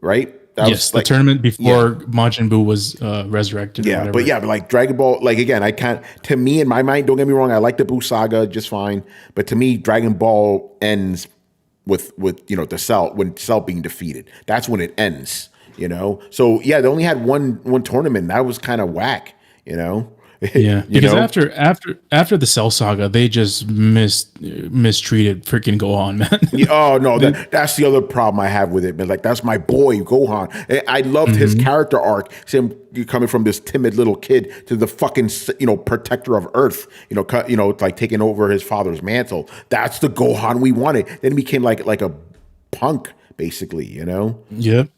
right? That yes, the tournament before Majin Buu was resurrected. Yeah, but like Dragon Ball, like again, I can't. To me, in my mind, don't get me wrong, I like the Buu saga just fine. But to me, Dragon Ball ends with the Cell, when Cell being defeated. That's when it ends. So yeah, they only had one tournament. That was kind of whack. Yeah, because after the Cell saga, they just mistreated freaking Gohan, man. Oh no, that's the other problem I have with it, man. Like, that's my boy Gohan. I loved his character arc, him coming from this timid little kid to the fucking protector of Earth. Like taking over his father's mantle. That's the Gohan we wanted. Then he became like a punk, basically. Yep.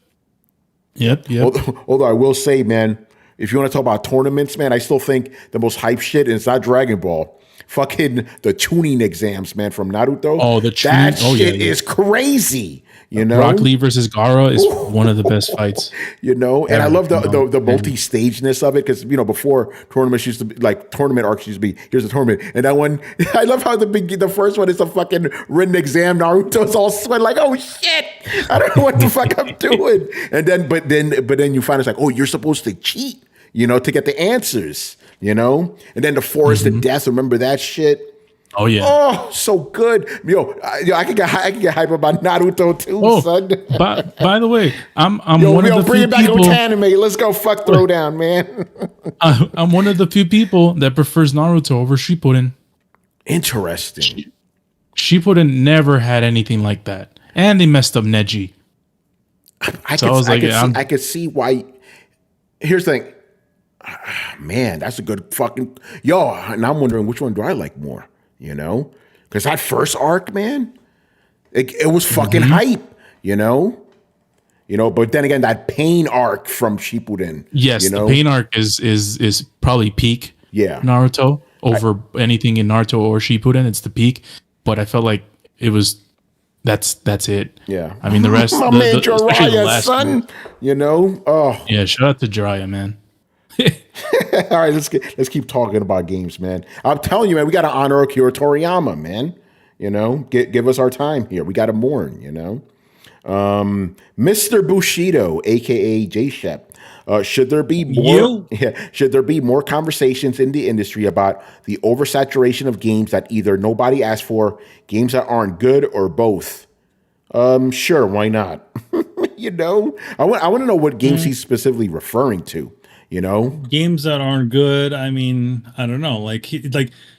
Although I will say, man, if you want to talk about tournaments, man, I still think the most hype shit, and it's not Dragon Ball, fucking the tuning exams, man, from Naruto. Oh, that shit is crazy. Rock Lee versus Gaara is one of the best fights. And I love the multi-stageness of it, because before tournaments used to be like tournament arcs used to be, here's a tournament, and that one, I love how the first one is a fucking written exam. Naruto's all sweating like, oh shit, I don't know what the fuck I'm doing. And then but then you find it's like, oh, you're supposed to cheat, to get the answers, and then the forest of death. Remember that shit? Oh yeah. Oh, so good. I could get hype about Naruto too, son. By the way, I'm one of the bring few it back people. Anime. Let's go fuck Throwdown, man. I'm one of the few people that prefers Naruto over Shippuden. Interesting. Shippuden never had anything like that, and they messed up Neji. I could see why. Here's the thing. Man, that's a good fucking and I'm wondering which one do I like more, because that first arc, man, it was fucking hype, but then again, that pain arc from Shippuden, the pain arc is probably peak Naruto over anything in Naruto or Shippuden. It's the peak, but I felt like it was that's it. Yeah, I mean the rest, my man Jiraiya, son, oh yeah, shout out to Jiraiya, man. All right, let's keep talking about games, man. I'm telling you, man, we got to honor Akira Toriyama, man. Give us our time here. We got to mourn, Mr. Bushido, aka J Shep. Should there be more? Should there be more conversations in the industry about the oversaturation of games that either nobody asked for, games that aren't good, or both? Sure, why not? I want to know what games he's specifically referring to. Games that aren't good. I mean, I don't know. Like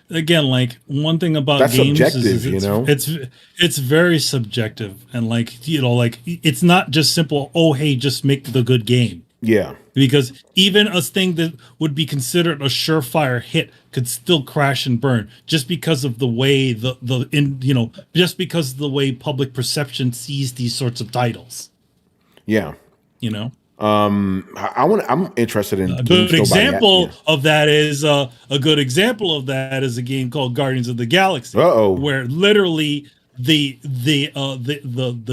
again, like one thing about that's games subjective, is it's very subjective, and like it's not just simple. Oh, hey, just make the good game. Yeah, because even a thing that would be considered a surefire hit could still crash and burn just because of the way just because of the way public perception sees these sorts of titles. Yeah, I'm interested in a good example of that is a game called Guardians of the Galaxy, where literally the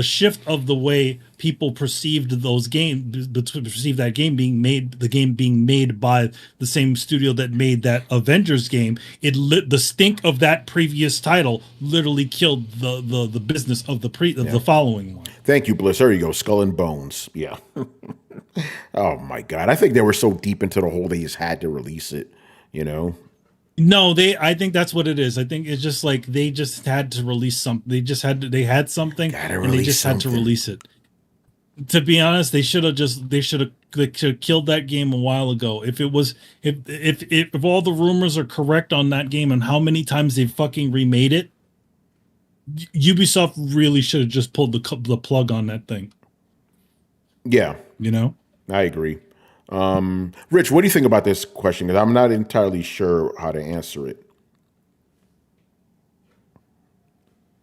shift of the way people perceived those games, perceived that game being made, the game being made by the same studio that made that Avengers game, the stink of that previous title literally killed the business of the following one. Thank you, Bliss. There you go, Skull and Bones. Yeah. Oh my God, I think they were so deep into the hole they just had to release it. No, I think that's what it is. I think it's just like they just had to release something. They had something, and they just had to release it. To be honest, they should have killed that game a while ago. If all the rumors are correct on that game and how many times they fucking remade it, Ubisoft really should have just pulled the plug on that thing. Yeah, I agree. Rich, what do you think about this question? Because I'm not entirely sure how to answer it.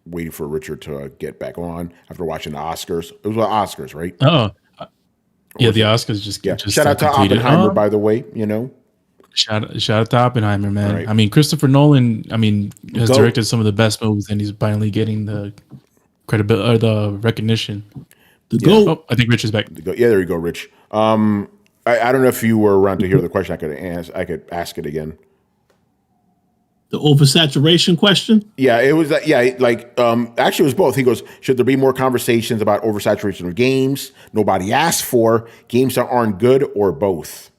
Waiting for Richard to get back on after watching the Oscars. It was the Oscars, right? Oh, yeah, the Oscars just shout out to Oppenheimer, by the way. Shout out to Oppenheimer, man. Right. I mean, Christopher Nolan. I mean, has directed some of the best movies, and he's finally getting the credibility or the recognition. Oh, I think Rich is back. Yeah, there you go, Rich. I don't know if you were around to hear the question. I could ask it again. The oversaturation question? Yeah, it was. Actually, it was both. He goes, should there be more conversations about oversaturation of games nobody asked for, games that aren't good, or both?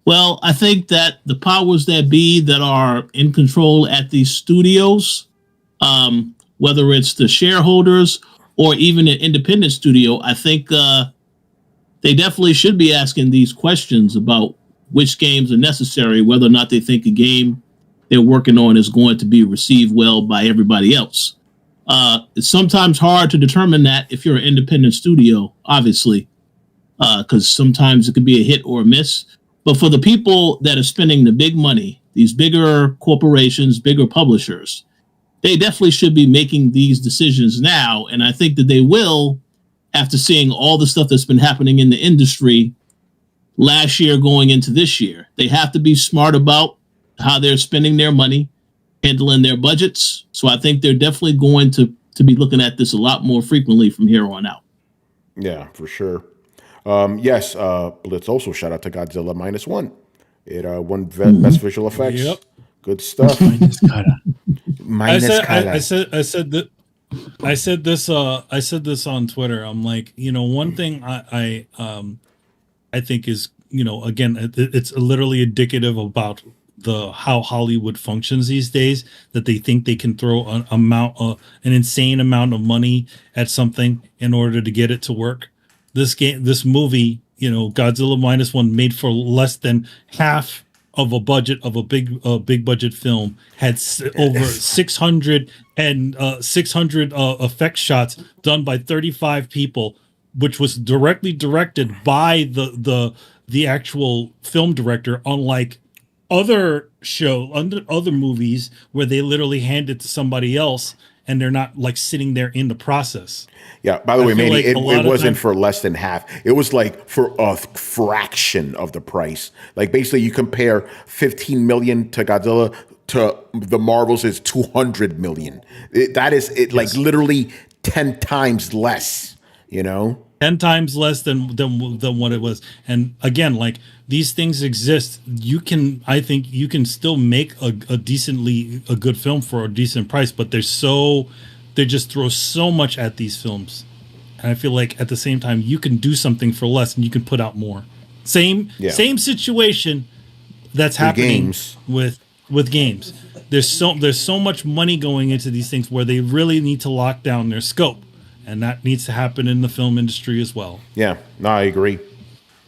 Well, I think that the powers that be that are in control at these studios, whether it's the shareholders or even an independent studio, I think they definitely should be asking these questions about which games are necessary, whether or not they think a game they're working on is going to be received well by everybody else. It's sometimes hard to determine that if you're an independent studio, obviously, because sometimes it could be a hit or a miss. But for the people that are spending the big money, these bigger corporations, bigger publishers, they definitely should be making these decisions now. And I think that they will, after seeing all the stuff that's been happening in the industry last year going into this year. They have to be smart about how they're spending their money, handling their budgets. So I think they're definitely going to be looking at this a lot more frequently from here on out. Yeah, for sure. Yes, Blitz also shout out to Godzilla -1. It won best visual effects. Yep. Good stuff. I said this on Twitter. I'm like, one thing I think is, again, it's literally indicative about how Hollywood functions these days, that they think they can throw an insane amount of money at something in order to get it to work. This movie, Godzilla -1, made for less than half of a budget of a big budget film, had over 600 effect shots done by 35 people, which was directly directed by the actual film director, unlike other movies where they literally hand it to somebody else and they're not like sitting there in the process. Yeah, by the way, Manny, it wasn't for less than half. It was like for a fraction of the price. Like basically you compare 15 million to Godzilla to the Marvels is 200 million. That is like literally 10 times less, 10 times less than what it was. And again, like, these things exist. I think you can still make a good film for a decent price, but they just throw so much at these films. And I feel like at the same time, you can do something for less and you can put out more. Same situation that's happening with games. There's so much money going into these things where they really need to lock down their scope. And that needs to happen in the film industry as well. Yeah, no, I agree.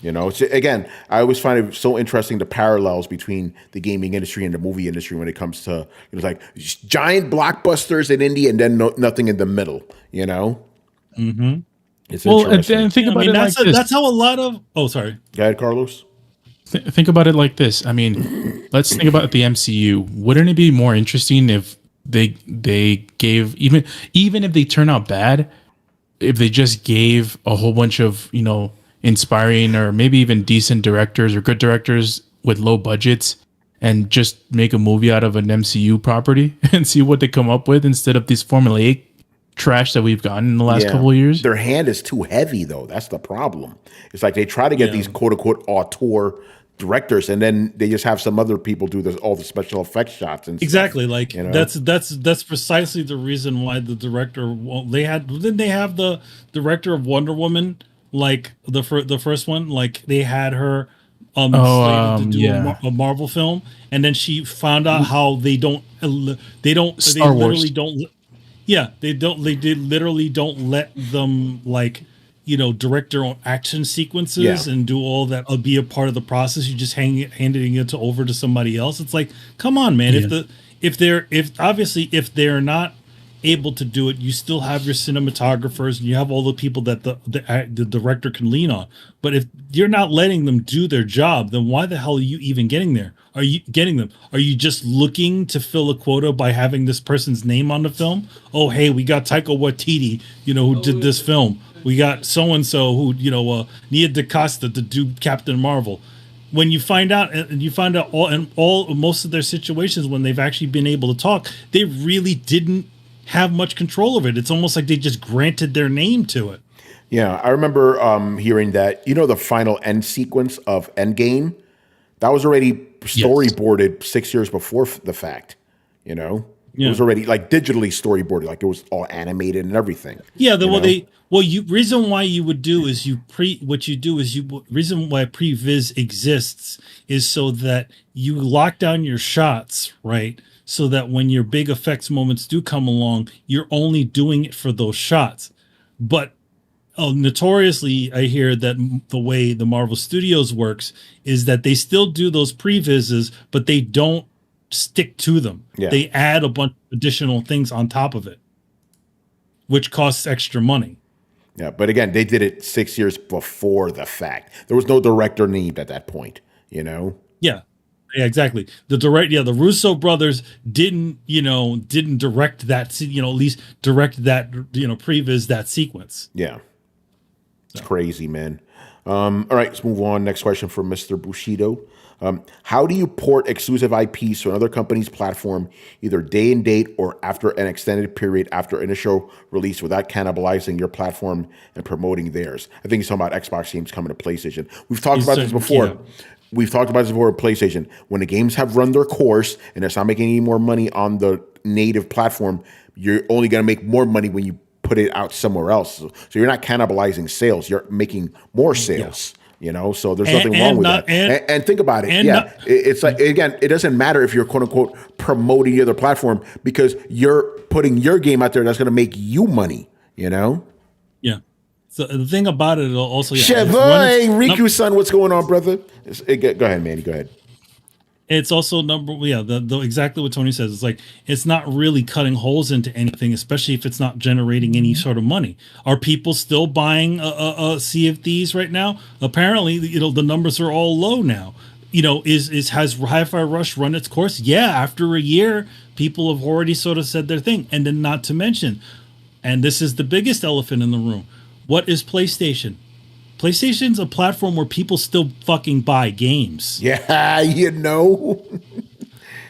Again, I always find it so interesting, the parallels between the gaming industry and the movie industry when it comes to like giant blockbusters in indie and then nothing in the middle. Mm-hmm. It's interesting. And think about that's how a lot of. Oh, sorry. Go ahead, Carlos. Think about it like this. I mean, let's think about the MCU. Wouldn't it be more interesting if they gave even if they turn out bad, if they just gave a whole bunch of inspiring or maybe even decent directors or good directors with low budgets and just make a movie out of an MCU property and see what they come up with instead of this formulaic trash that we've gotten in the last couple of years? Their hand is too heavy, though. That's the problem. It's like they try to get these quote-unquote auteur directors, and then they just have some other people do all the special effects shots and exactly stuff, that's precisely the reason why the director didn't they have the director of Wonder Woman, like the first one, like they had her slated to do yeah. a Marvel film, and then she found out how they Star Wars. literally don't. Yeah, they literally don't let them like, direct their own action sequences and do all that. Be a part of the process. You just handing it over to somebody else. It's like, come on, man. Yeah. If they're not able to do it, you still have your cinematographers and you have all the people that the director can lean on. But if you're not letting them do their job, then why the hell are you even getting there? Are you getting them? Are you just looking to fill a quota by having this person's name on the film? Oh, hey, we got Taika Waititi, who did this film. We got so and so who, Nia DaCosta to do Captain Marvel. When you find out, most of their situations when they've actually been able to talk, they really didn't have much control of it. It's almost like they just granted their name to it. Yeah, I remember hearing that, the final end sequence of Endgame, that was already storyboarded 6 years before the fact, It was already like digitally storyboarded, like it was all animated and everything. Yeah, reason why you would do is reason why previs exists is so that you lock down your shots, right? So that when your big effects moments do come along, you're only doing it for those shots. But notoriously, I hear that the way the Marvel Studios works is that they still do those previses, but they don't stick to them. Yeah. They add a bunch of additional things on top of it, which costs extra money. Yeah, but again, they did it 6 years before the fact. There was no director named at that point, Yeah, exactly. The Russo brothers didn't direct that, at least direct that, previs that sequence. Yeah. It's crazy, man. All right, let's move on. Next question from Mr. Bushido. How do you port exclusive IPs to another company's platform, either day and date or after an extended period after initial release without cannibalizing your platform and promoting theirs? I think he's talking about Xbox games coming to PlayStation. We've talked about this before. Yeah. We've talked about this before with PlayStation. When the games have run their course and it's not making any more money on the native platform, you're only going to make more money when you put it out somewhere else. So you're not cannibalizing sales. You're making more sales. Yeah. So there's nothing wrong with that. And think about it. It's like, again, it doesn't matter if you're quote unquote promoting the other platform because you're putting your game out there that's going to make you money, Yeah. So the thing about it also, hey, Riku-san, what's going on, brother? Go ahead, Manny. Go ahead. It's also exactly what Tony says. It's like it's not really cutting holes into anything, especially if it's not generating any sort of money. Are people still buying a Sea of Thieves right now? Apparently, the numbers are all low now. Has Hi-Fi Rush run its course? Yeah, after a year, people have already sort of said their thing, and then not to mention, and this is the biggest elephant in the room. What is PlayStation? PlayStation's a platform where people still fucking buy games. Yeah,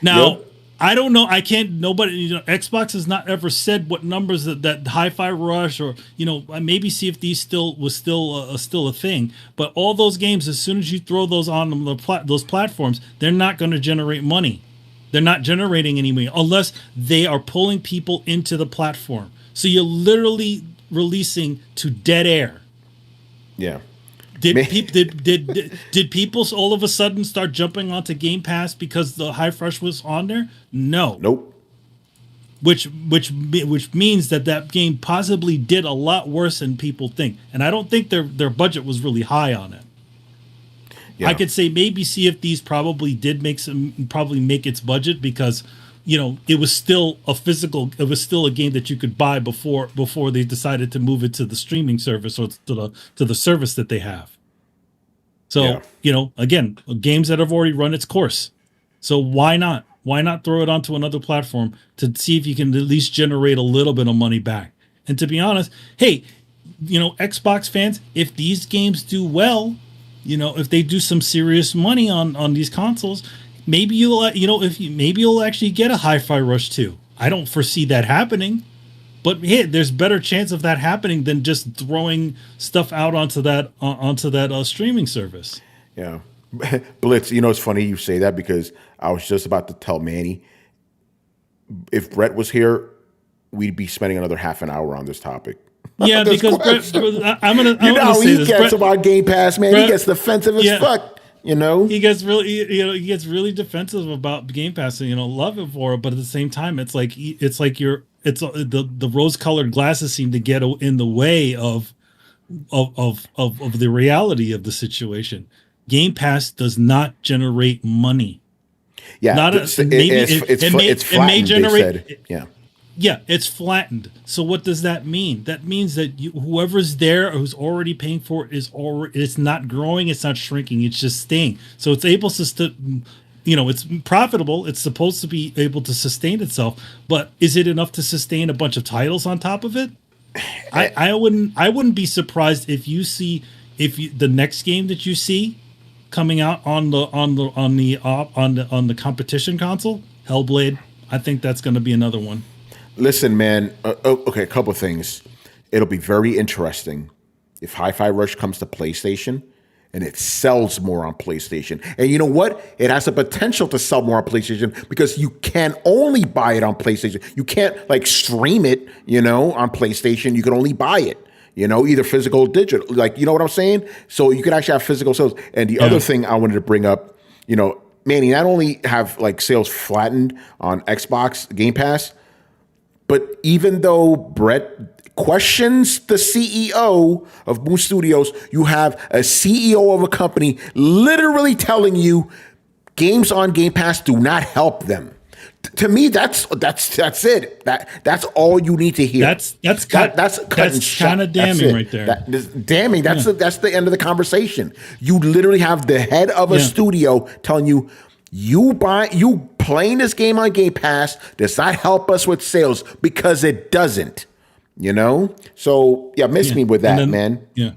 Now, Yep. I don't know. I can't. Nobody. Xbox has not ever said what numbers that Hi-Fi Rush or maybe see if these was still a thing. But all those games, as soon as you throw those on those platforms, they're not going to generate money. They're not generating any money unless they are pulling people into the platform. So you're literally releasing to dead air. Yeah. Did people all of a sudden start jumping onto Game Pass because the Hi-Fresh was on there? No. Nope. Which means that game possibly did a lot worse than people think, and I don't think their budget was really high on it. Yeah. I could say maybe see if these probably did make its budget because it was still a game that you could buy before they decided to move it to the streaming service or to the service that they have. So, again, games that have already run its course. So why not? Why not throw it onto another platform to see if you can at least generate a little bit of money back? And to be honest, hey, Xbox fans, if these games do well, if they do some serious money on these consoles, maybe you'll actually get a Hi-Fi Rush 2. I don't foresee that happening, but hey, there's better chance of that happening than just throwing stuff out onto that streaming service. Yeah, Blitz. It's funny you say that because I was just about to tell Manny if Brett was here, we'd be spending another half an hour on this topic. Yeah, because Brett, I'm gonna how say he this. gets about Game Pass, man. He gets defensive as fuck. He gets really, he gets really defensive about Game Pass, and love it for it. But at the same time, it's like the rose-colored glasses seem to get in the way of the reality of the situation. Game Pass does not generate money. Yeah, it's flattened, generate. Yeah, it's flattened. So what does that mean? That means that whoever's there or who's already paying for it it's not growing, it's not shrinking, it's just staying. So it's able to it's profitable. It's supposed to be able to sustain itself, but is it enough to sustain a bunch of titles on top of it? I wouldn't be surprised if the next game that you see coming out on the competition console, Hellblade. I think that's going to be another one. Listen, man. Okay, a couple of things. It'll be very interesting if Hi-Fi Rush comes to PlayStation and it sells more on PlayStation. And you know what? It has the potential to sell more on PlayStation because you can only buy it on PlayStation. You can't stream it, on PlayStation. You can only buy it, either physical or digital. You know what I'm saying? So you can actually have physical sales. And the other thing I wanted to bring up, Manny, not only have sales flattened on Xbox Game Pass, but even though Brett questions the CEO of Boom Studios, you have a CEO of a company literally telling you games on Game Pass do not help them. To me, that's it. That's all you need to hear. That's kind of damning right there. Damning. That's the end of the conversation. You literally have the head of a studio telling you, you playing this game on Game Pass does not help us with sales because it doesn't. So miss me with that, man. Yeah.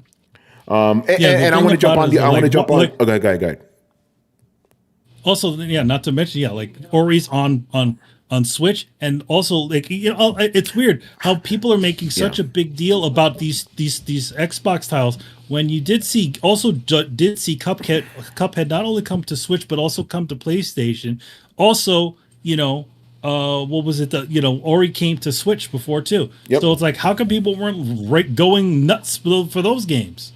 And I want to jump on. I want to jump on. Okay, go ahead. Also, not to mention, Ori's on Switch, and also it's weird how people are making such a big deal about these Xbox titles when you did see Cuphead not only come to Switch but also come to PlayStation. Also, what was it that Ori came to Switch before too. Yep. So it's like, how come people weren't going nuts for those games?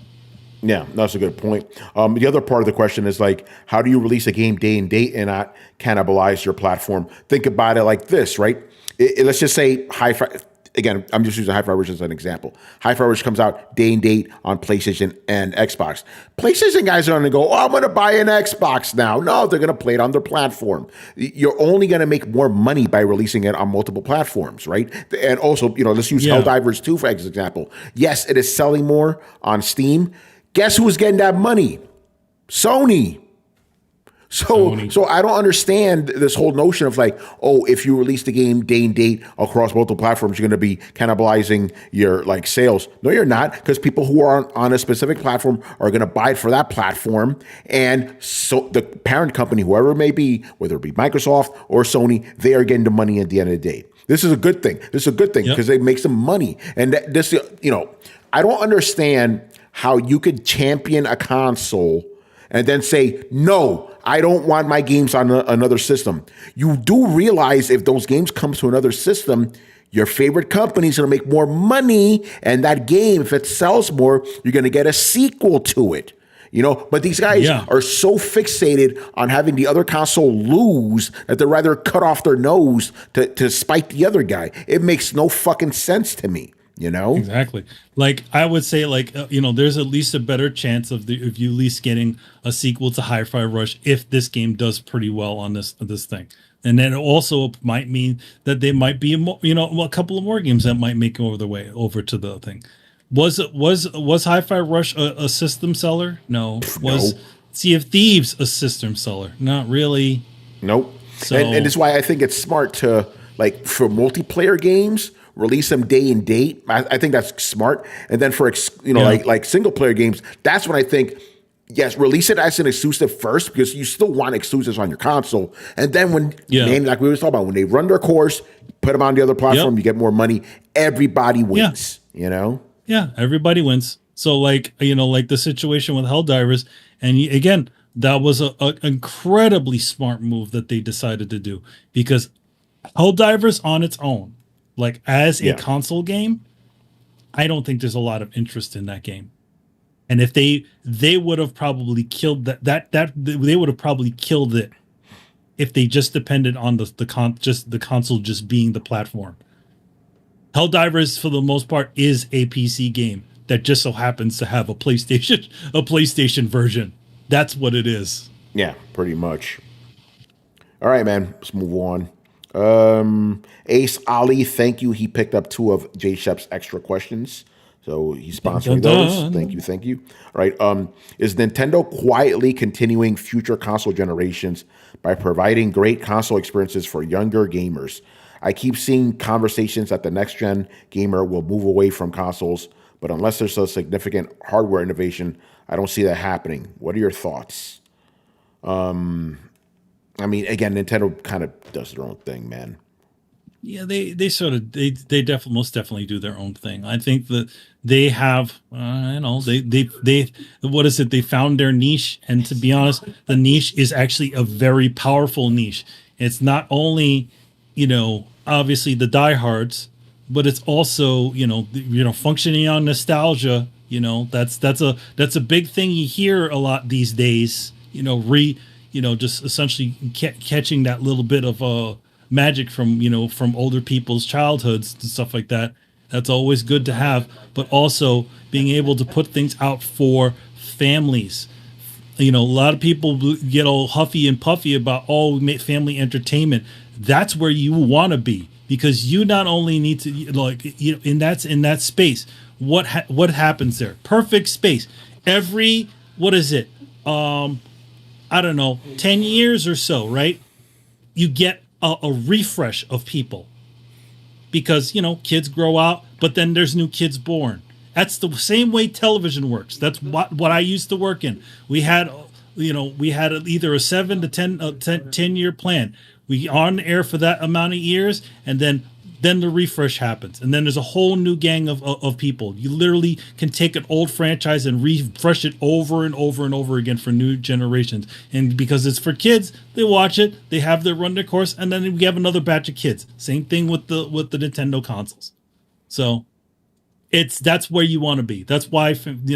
Yeah, that's a good point. The other part of the question is how do you release a game day and date and not cannibalize your platform? Think about it like this, right? Let's just say Hi-Fi. Again, I'm just using Hi-Fi Rush as an example. Hi-Fi Rush comes out day and date on PlayStation and Xbox. PlayStation guys are going to go, I'm going to buy an Xbox now. No, they're going to play it on their platform. You're only going to make more money by releasing it on multiple platforms, right? And also, let's use Helldivers 2 for example. Yes, it is selling more on Steam. Guess who's getting that money? Sony. So I don't understand this whole notion of if you release the game day and date across multiple platforms, you're going to be cannibalizing your sales. No, you're not, because people who are on a specific platform are going to buy it for that platform. And so the parent company, whoever it may be, whether it be Microsoft or Sony, they are getting the money at the end of the day. This is a good thing. Because it makes them money. And I don't understand how you could champion a console and then say, no, I don't want my games on another system. You do realize if those games come to another system, your favorite company is going to make more money, and that game, if it sells more, you're going to get a sequel to it. But these guys are so fixated on having the other console lose that they'd rather cut off their nose to spite the other guy. It makes no fucking sense to me. Exactly. I would say, there's at least a better chance of you at least getting a sequel to Hi-Fi Rush if this game does pretty well on this thing. And then it also might mean that there might be a couple of more games that might make their way over to the thing. Was Hi-Fi Rush a system seller? No. Was Sea of Thieves a system seller? Not really. Nope. So, and it's why I think it's smart to for multiplayer games, release them day and date. I think that's smart. And then for like single player games, that's when I think, yes, release it as an exclusive first, because you still want exclusives on your console. And then when like we were talking about, when they run their course, put them on the other platform, you get more money. Everybody wins. Yeah, everybody wins. So the situation with Helldivers, and again, that was an incredibly smart move that they decided to do, because Helldivers on its own, as a console game, I don't think there's a lot of interest in that game. And if they would have probably killed that they would have probably killed it if they just depended on the console just being the platform. Helldivers, for the most part, is a PC game that just so happens to have a PlayStation version. That's what it is. Yeah, pretty much. All right, man. Let's move on. Ace Ali, thank you. He picked up 2 of J Shep's extra questions. So he's sponsoring those. Thank you. All right. Is Nintendo quietly continuing future console generations by providing great console experiences for younger gamers? I keep seeing conversations that the next gen gamer will move away from consoles, but unless there's a significant hardware innovation, I don't see that happening. What are your thoughts? I mean, again, Nintendo kind of does their own thing, man. Yeah, they most definitely do their own thing. I think that they have, they what is it? They found their niche, and to be honest, the niche is actually a very powerful niche. It's not only, obviously the diehards, but it's also, functioning on nostalgia. That's a big thing you hear a lot these days. Just essentially catching that little bit of magic from older people's childhoods and stuff like that. That's always good to have, but also being able to put things out for families. A lot of people get all huffy and puffy about family entertainment. That's where you want to be, because you not only need to in that space. What happens there? Perfect space. Every what is it? I don't know, 10 years or so, right? You get a refresh of people, because kids grow out, but then there's new kids born. That's the same way television works. That's what I used to work in. We had either a 7 to 10 year plan. We on air for that amount of years, and then the refresh happens, and then there's a whole new gang of people. You literally can take an old franchise and refresh it over and over and over again for new generations. And because it's for kids, they watch it, they have their run their course, and then we have another batch of kids. Same thing with the Nintendo consoles. So that's where you want to be. That's why the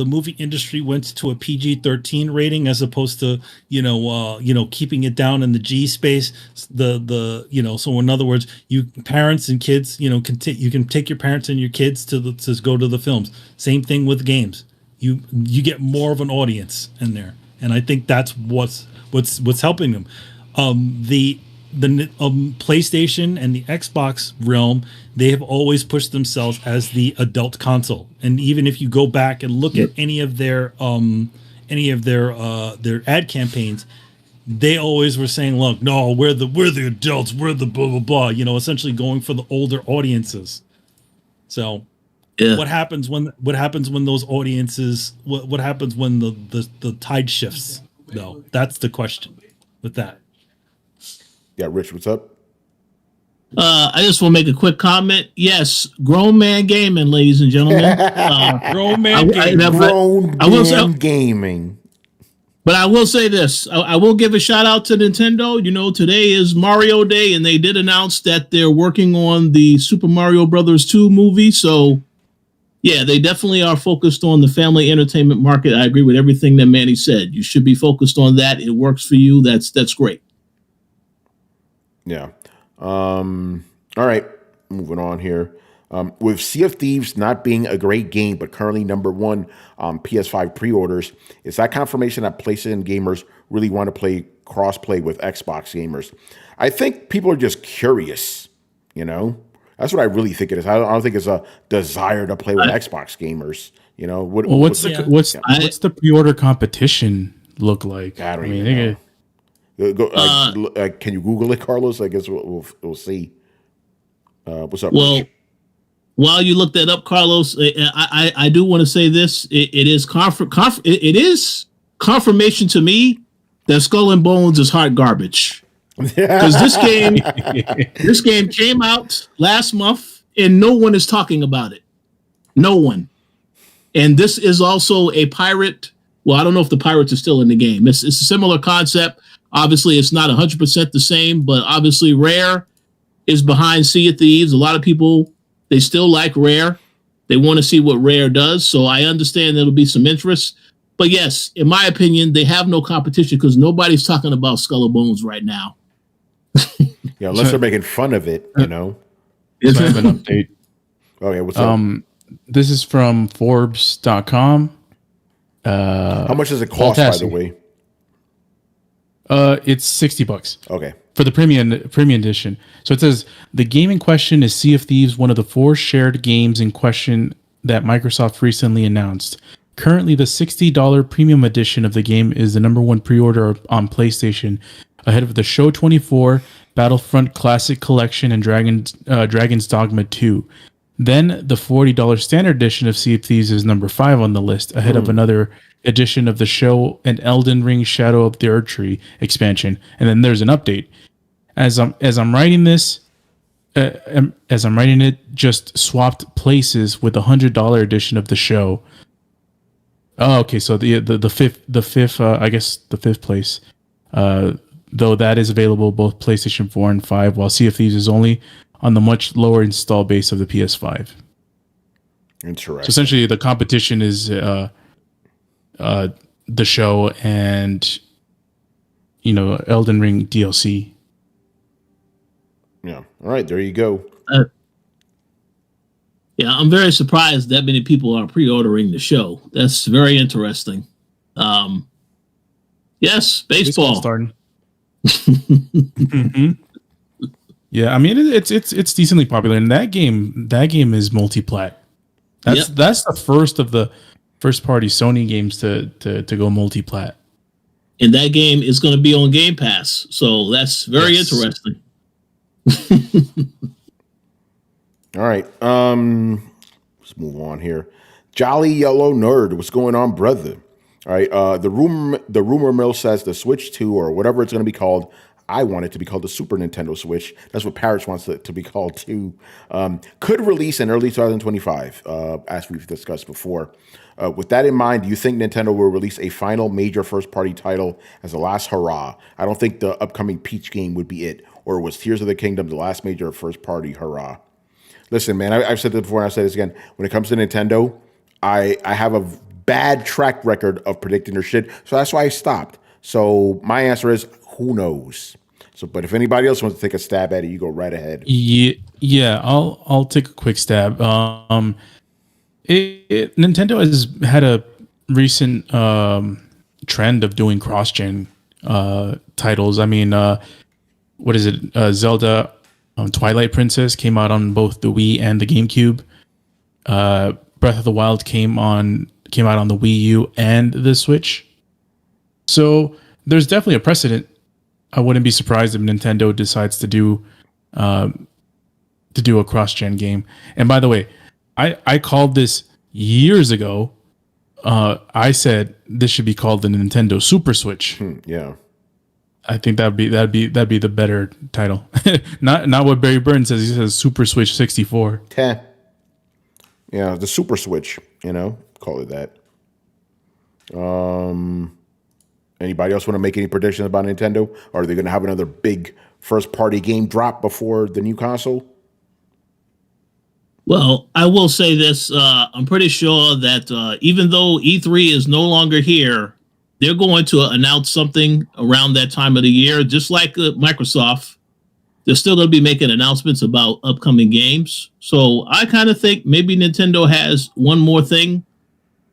movie industry went to a PG-13 rating as opposed to keeping it down in the G space. So in other words, you parents and kids you can take your parents and your kids to go to the films. Same thing with games. You get more of an audience in there, and I think that's what's helping them. The PlayStation and the Xbox realm, they have always pushed themselves as the adult console. And even if you go back and look at any of their ad campaigns, they always were saying, "Look, no, we're the adults, we're the blah blah blah." Essentially going for the older audiences. So, what happens when those audiences? What happens when the tide shifts? Though that's the question with that. Yeah, Rich, what's up? I just want to make a quick comment. Yes, grown man gaming, ladies and gentlemen. Grown man gaming. But I will say this. I will give a shout out to Nintendo. Today is Mario Day, and they did announce that they're working on the Super Mario Brothers 2 movie. So, yeah, they definitely are focused on the family entertainment market. I agree with everything that Manny said. You should be focused on that. It works for you. That's great. Yeah. All right. Moving on here. With Sea of Thieves not being a great game, but currently number 1 on PS5 pre-orders, is that confirmation that PlayStation gamers really want to play cross-play with Xbox gamers? I think people are just curious, That's what I really think it is. I don't think it's a desire to play with Xbox gamers, What's the pre-order competition look like? I don't even know. Can you Google it, Carlos? I guess we'll see. What's up? Well, Rich? While you look that up, Carlos, I do want to say this. It is confirmation to me that Skull and Bones is hot garbage. Because this game came out last month and no one is talking about it. No one. And this is also a pirate. Well, I don't know if the pirates are still in the game. It's a similar concept. Obviously, it's not 100% the same, but obviously Rare is behind Sea of Thieves. A lot of people, they still like Rare. They want to see what Rare does. So I understand there'll be some interest. But yes, in my opinion, they have no competition because nobody's talking about Skull and Bones right now. Yeah, unless they're making fun of it, you know. So I have an update. Okay, what's up? This is from Forbes.com. How much does it cost, by the way? It's $60. Okay. For the premium edition. So it says the game in question is Sea of Thieves, one of the 4 shared games in question that Microsoft recently announced. Currently, the $60 premium edition of the game is the #1 pre-order on PlayStation, ahead of the Show 24, Battlefront Classic Collection, and Dragon's Dogma 2. Then the $40 standard edition of Sea of Thieves is number 5 on the list, ahead of another edition of the Show and Elden Ring Shadow of the Erdtree expansion. And then there's an update. As I'm writing this, as I'm writing it, just swapped places with the $100 edition of the Show. Oh, okay. So the fifth, I guess the 5th place, though that is available both PlayStation 4 and 5, while Sea of Thieves is only on the much lower install base of the PS5. Interesting. So essentially, the competition is the Show and Elden Ring DLC. Yeah. All right. There you go. Yeah, I'm very surprised that many people are pre-ordering the Show. That's very interesting. Yes, baseball. Starting. Mm-hmm. Yeah, I mean it's decently popular, and that game is multi-plat. That's the first of the first-party Sony games to go multi-plat. And that game is going to be on Game Pass, so that's very interesting. All right, let's move on here. Jolly Yellow Nerd, what's going on, brother? All right, the rumor mill says the Switch 2 or whatever it's going to be called. I want it to be called the Super Nintendo Switch. That's what Parrish wants it to be called too. Could release in early 2025, as we've discussed before. With that in mind, do you think Nintendo will release a final major first-party title as a last hurrah? I don't think the upcoming Peach game would be it, or was Tears of the Kingdom the last major first-party hurrah? Listen, man, I've said this before and I'll say this again. When it comes to Nintendo, I have a bad track record of predicting their shit, so that's why I stopped. So my answer is, who knows? So, but if anybody else wants to take a stab at it, you go right ahead. Yeah, I'll take a quick stab. Nintendo has had a recent trend of doing cross-gen titles. I mean, what is it? Zelda Twilight Princess came out on both the Wii and the GameCube. Breath of the Wild came out on the Wii U and the Switch. So there's definitely a precedent. I wouldn't be surprised if Nintendo decides to do a cross-gen game. And by the way, I called this years ago. I said this should be called the Nintendo Super Switch. Yeah, I think that'd be the better title. not what Barry Burns says. He says Super Switch 64. Yeah, the Super Switch. Call it that. Anybody else want to make any predictions about Nintendo? Are they going to have another big first-party game drop before the new console? Well, I will say this. I'm pretty sure that even though E3 is no longer here, they're going to announce something around that time of the year, just like Microsoft. They're still going to be making announcements about upcoming games. So I kind of think maybe Nintendo has one more thing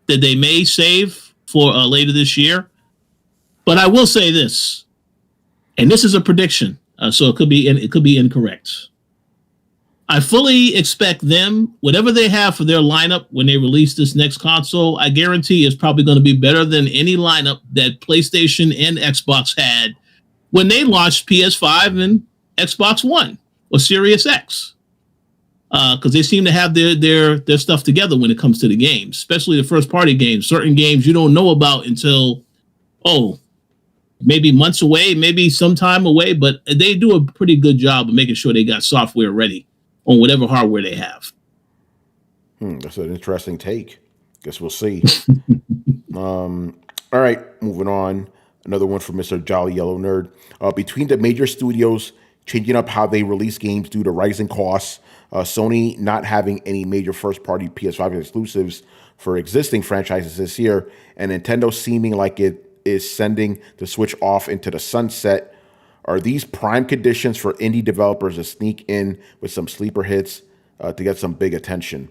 that they may save for later this year. But I will say this, and this is a prediction, so it could be incorrect. I fully expect them, whatever they have for their lineup when they release this next console, I guarantee is probably going to be better than any lineup that PlayStation and Xbox had when they launched PS5 and Xbox One or Series X. Because they seem to have their stuff together when it comes to the games, especially the first-party games. Certain games you don't know about until, maybe months away, maybe some time away, but they do a pretty good job of making sure they got software ready on whatever hardware they have. That's an interesting take. Guess we'll see. All right, moving on. Another one from Mr. Jolly Yellow Nerd. Between the major studios changing up how they release games due to rising costs, Sony not having any major first-party PS5 exclusives for existing franchises this year, and Nintendo seeming like it is sending the Switch off into the sunset. Are these prime conditions for indie developers to sneak in with some sleeper hits to get some big attention?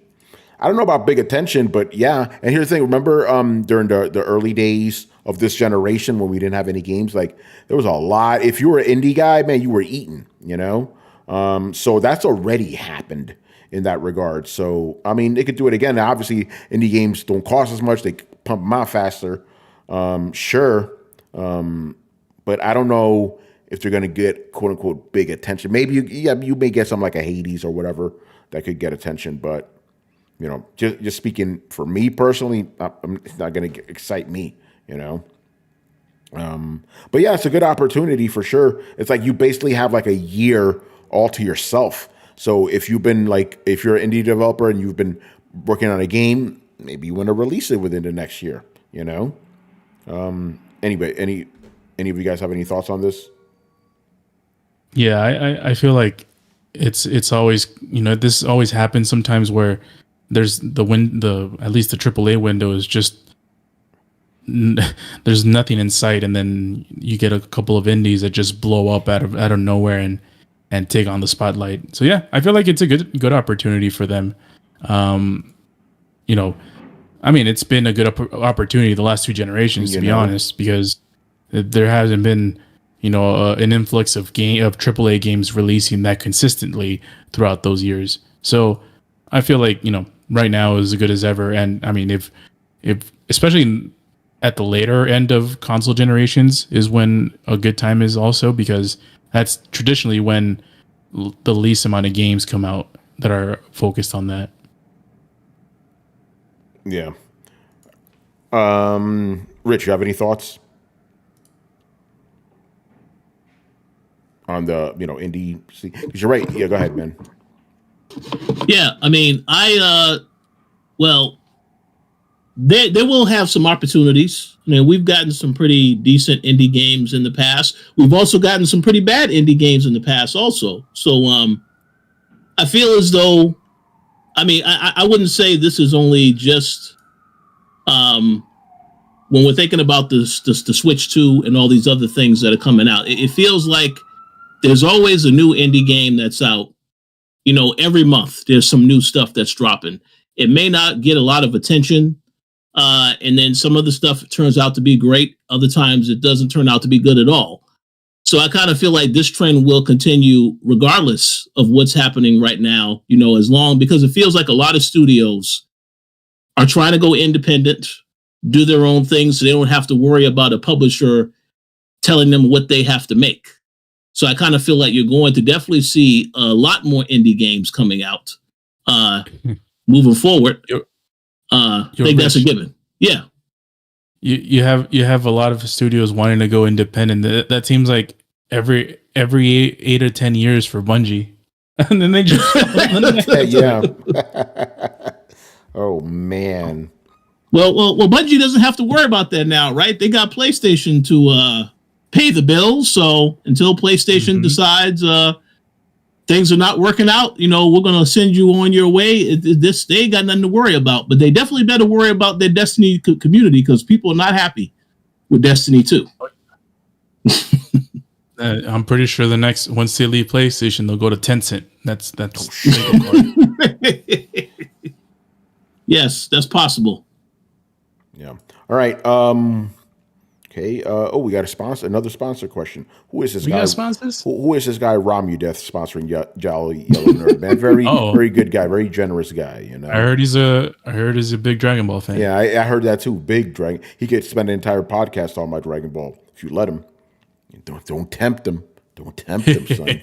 I don't know about big attention, but yeah. And here's the thing. Remember during the early days of this generation when we didn't have any games, like there was a lot. If you were an indie guy, man, you were eating, you know? So that's already happened in that regard. So, I mean, they could do it again. Now, obviously, indie games don't cost as much. They pump them out faster. Sure. But I don't know if they're going to get quote unquote big attention. Maybe you may get something like a Hades or whatever that could get attention. But, you know, just speaking for me personally, it's not going to excite me, you know. But yeah, it's a good opportunity for sure. It's like you basically have like a year all to yourself. So if you're an indie developer and you've been working on a game, maybe you want to release it within the next year, you know? Anyway, any of you guys have any thoughts on this? Yeah, I feel like it's always, you know, this always happens sometimes where there's at least the AAA window is just there's nothing in sight, and then you get a couple of indies that just blow up out of nowhere and take on the spotlight. So yeah, I feel like it's a good opportunity for them. You know, I mean, it's been a good opportunity the last two generations, to be honest, because there hasn't been, you know, an influx of AAA games releasing that consistently throughout those years. So I feel like, you know, right now is as good as ever. And I mean, if especially at the later end of console generations is when a good time is also, because that's traditionally when the least amount of games come out that are focused on that. Yeah. Rich, you have any thoughts on the, you know, indie? Because you're right. Yeah, go ahead, man. Yeah, I mean, they will have some opportunities. I mean, we've gotten some pretty decent indie games in the past. We've also gotten some pretty bad indie games in the past also. So I feel as though, I mean, I wouldn't say this is only just when we're thinking about the Switch 2 and all these other things that are coming out. It feels like there's always a new indie game that's out. You know, every month there's some new stuff that's dropping. It may not get a lot of attention. And then some of the stuff turns out to be great. Other times it doesn't turn out to be good at all. So I kind of feel like this trend will continue regardless of what's happening right now, you know, because it feels like a lot of studios are trying to go independent, do their own things, so they don't have to worry about a publisher telling them what they have to make. So I kind of feel like you're going to definitely see a lot more indie games coming out moving forward. I think that's a given. Yeah. You have a lot of studios wanting to go independent. That seems like every 8 or 10 years for Bungie, and then they just yeah. Oh man. Well, Bungie doesn't have to worry about that now, right? They got PlayStation to pay the bills. So until PlayStation decides things are not working out, you know, we're going to send you on your way. They ain't got nothing to worry about, but they definitely better worry about their Destiny community, because people are not happy with Destiny 2. I'm pretty sure once they leave PlayStation, they'll go to Tencent. That's Yes, that's possible. Yeah. All right. Okay. We got another sponsor question. Who is this guy? Got sponsors? Who is this guy? Ramudeth sponsoring Jolly Yellow Nerd, man. Very, very good guy. Very generous guy. You know. I heard he's a big Dragon Ball fan. Yeah, I heard that too. Big Dragon. He could spend an entire podcast talking about Dragon Ball if you let him. Don't tempt him. Don't tempt him, son.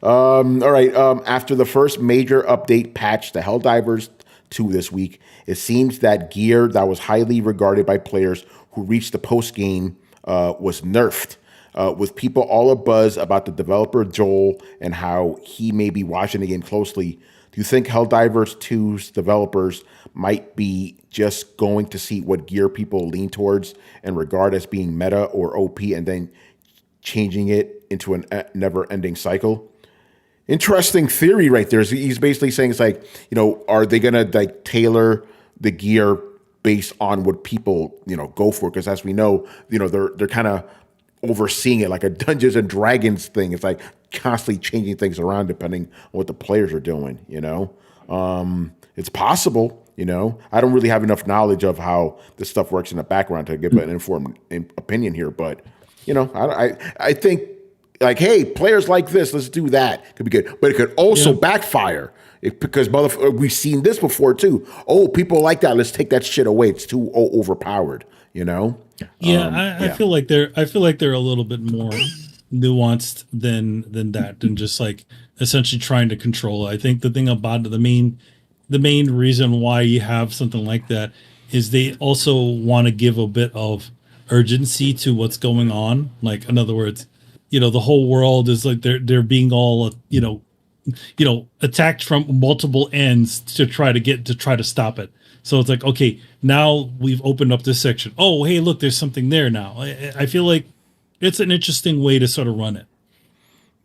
All right. After the first major update patch to Helldivers 2 this week, it seems that gear that was highly regarded by players who reached the post game was nerfed, with people all abuzz about the developer Joel and how he may be watching the game closely. Do you think Helldivers 2's developers might be just going to see what gear people lean towards and regard as being meta or OP, and then changing it into a never-ending cycle. Interesting theory right there. He's basically saying it's like, are they gonna like tailor the gear based on what people go for? Because as we know, they're kind of overseeing it like a Dungeons and Dragons thing. It's like constantly changing things around depending on what the players are doing. It's possible. I don't really have enough knowledge of how this stuff works in the background to give an informed opinion here, but I think. Like, hey, players like this, let's do that. Could be good. But it could also backfire because we've seen this before too. Oh, people like that. Let's take that shit away. It's too overpowered, Yeah, I feel like they're a little bit more nuanced than just like essentially trying to control it. I think the thing about it, the main reason why you have something like that is they also want to give a bit of urgency to what's going on. Like, in other words, the whole world is like they're being all attacked from multiple ends to try to stop it. So it's like, okay, now we've opened up this section. Oh, hey, look, there's something there now. I feel like it's an interesting way to sort of run it.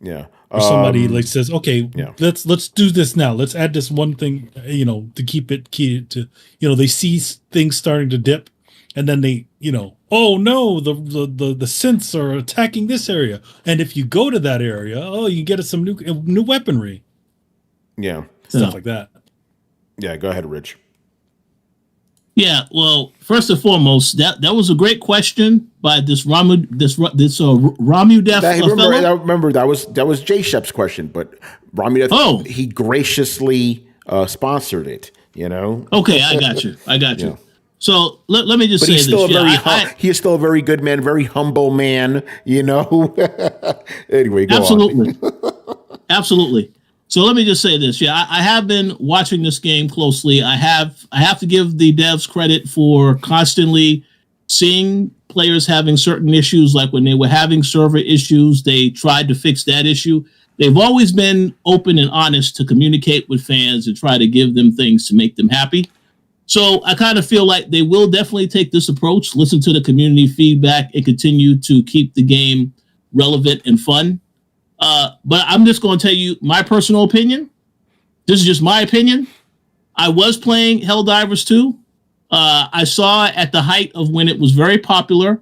Yeah. Or somebody like says, okay, let's do this now. Let's add this one thing, to keep it key to, they see things starting to dip, and then they, oh no, the synths are attacking this area, and if you go to that area, you get some new weaponry. Yeah, stuff like that. Yeah, go ahead, Rich. Yeah, well, first and foremost, that was a great question by this Ramu Def fellow. I remember that was J Shep's question, but Ramu Def, he graciously sponsored it. Okay, I got you. Yeah. So let me just say he's this. He is still a very good man, very humble man. Anyway, go on. Absolutely. So let me just say this. Yeah, I have been watching this game closely. I have to give the devs credit for constantly seeing players having certain issues, like when they were having server issues, they tried to fix that issue. They've always been open and honest to communicate with fans and try to give them things to make them happy. So I kind of feel like they will definitely take this approach, listen to the community feedback, and continue to keep the game relevant and fun. But I'm just going to tell you my personal opinion. This is just my opinion. I was playing Helldivers 2. I saw at the height of when it was very popular.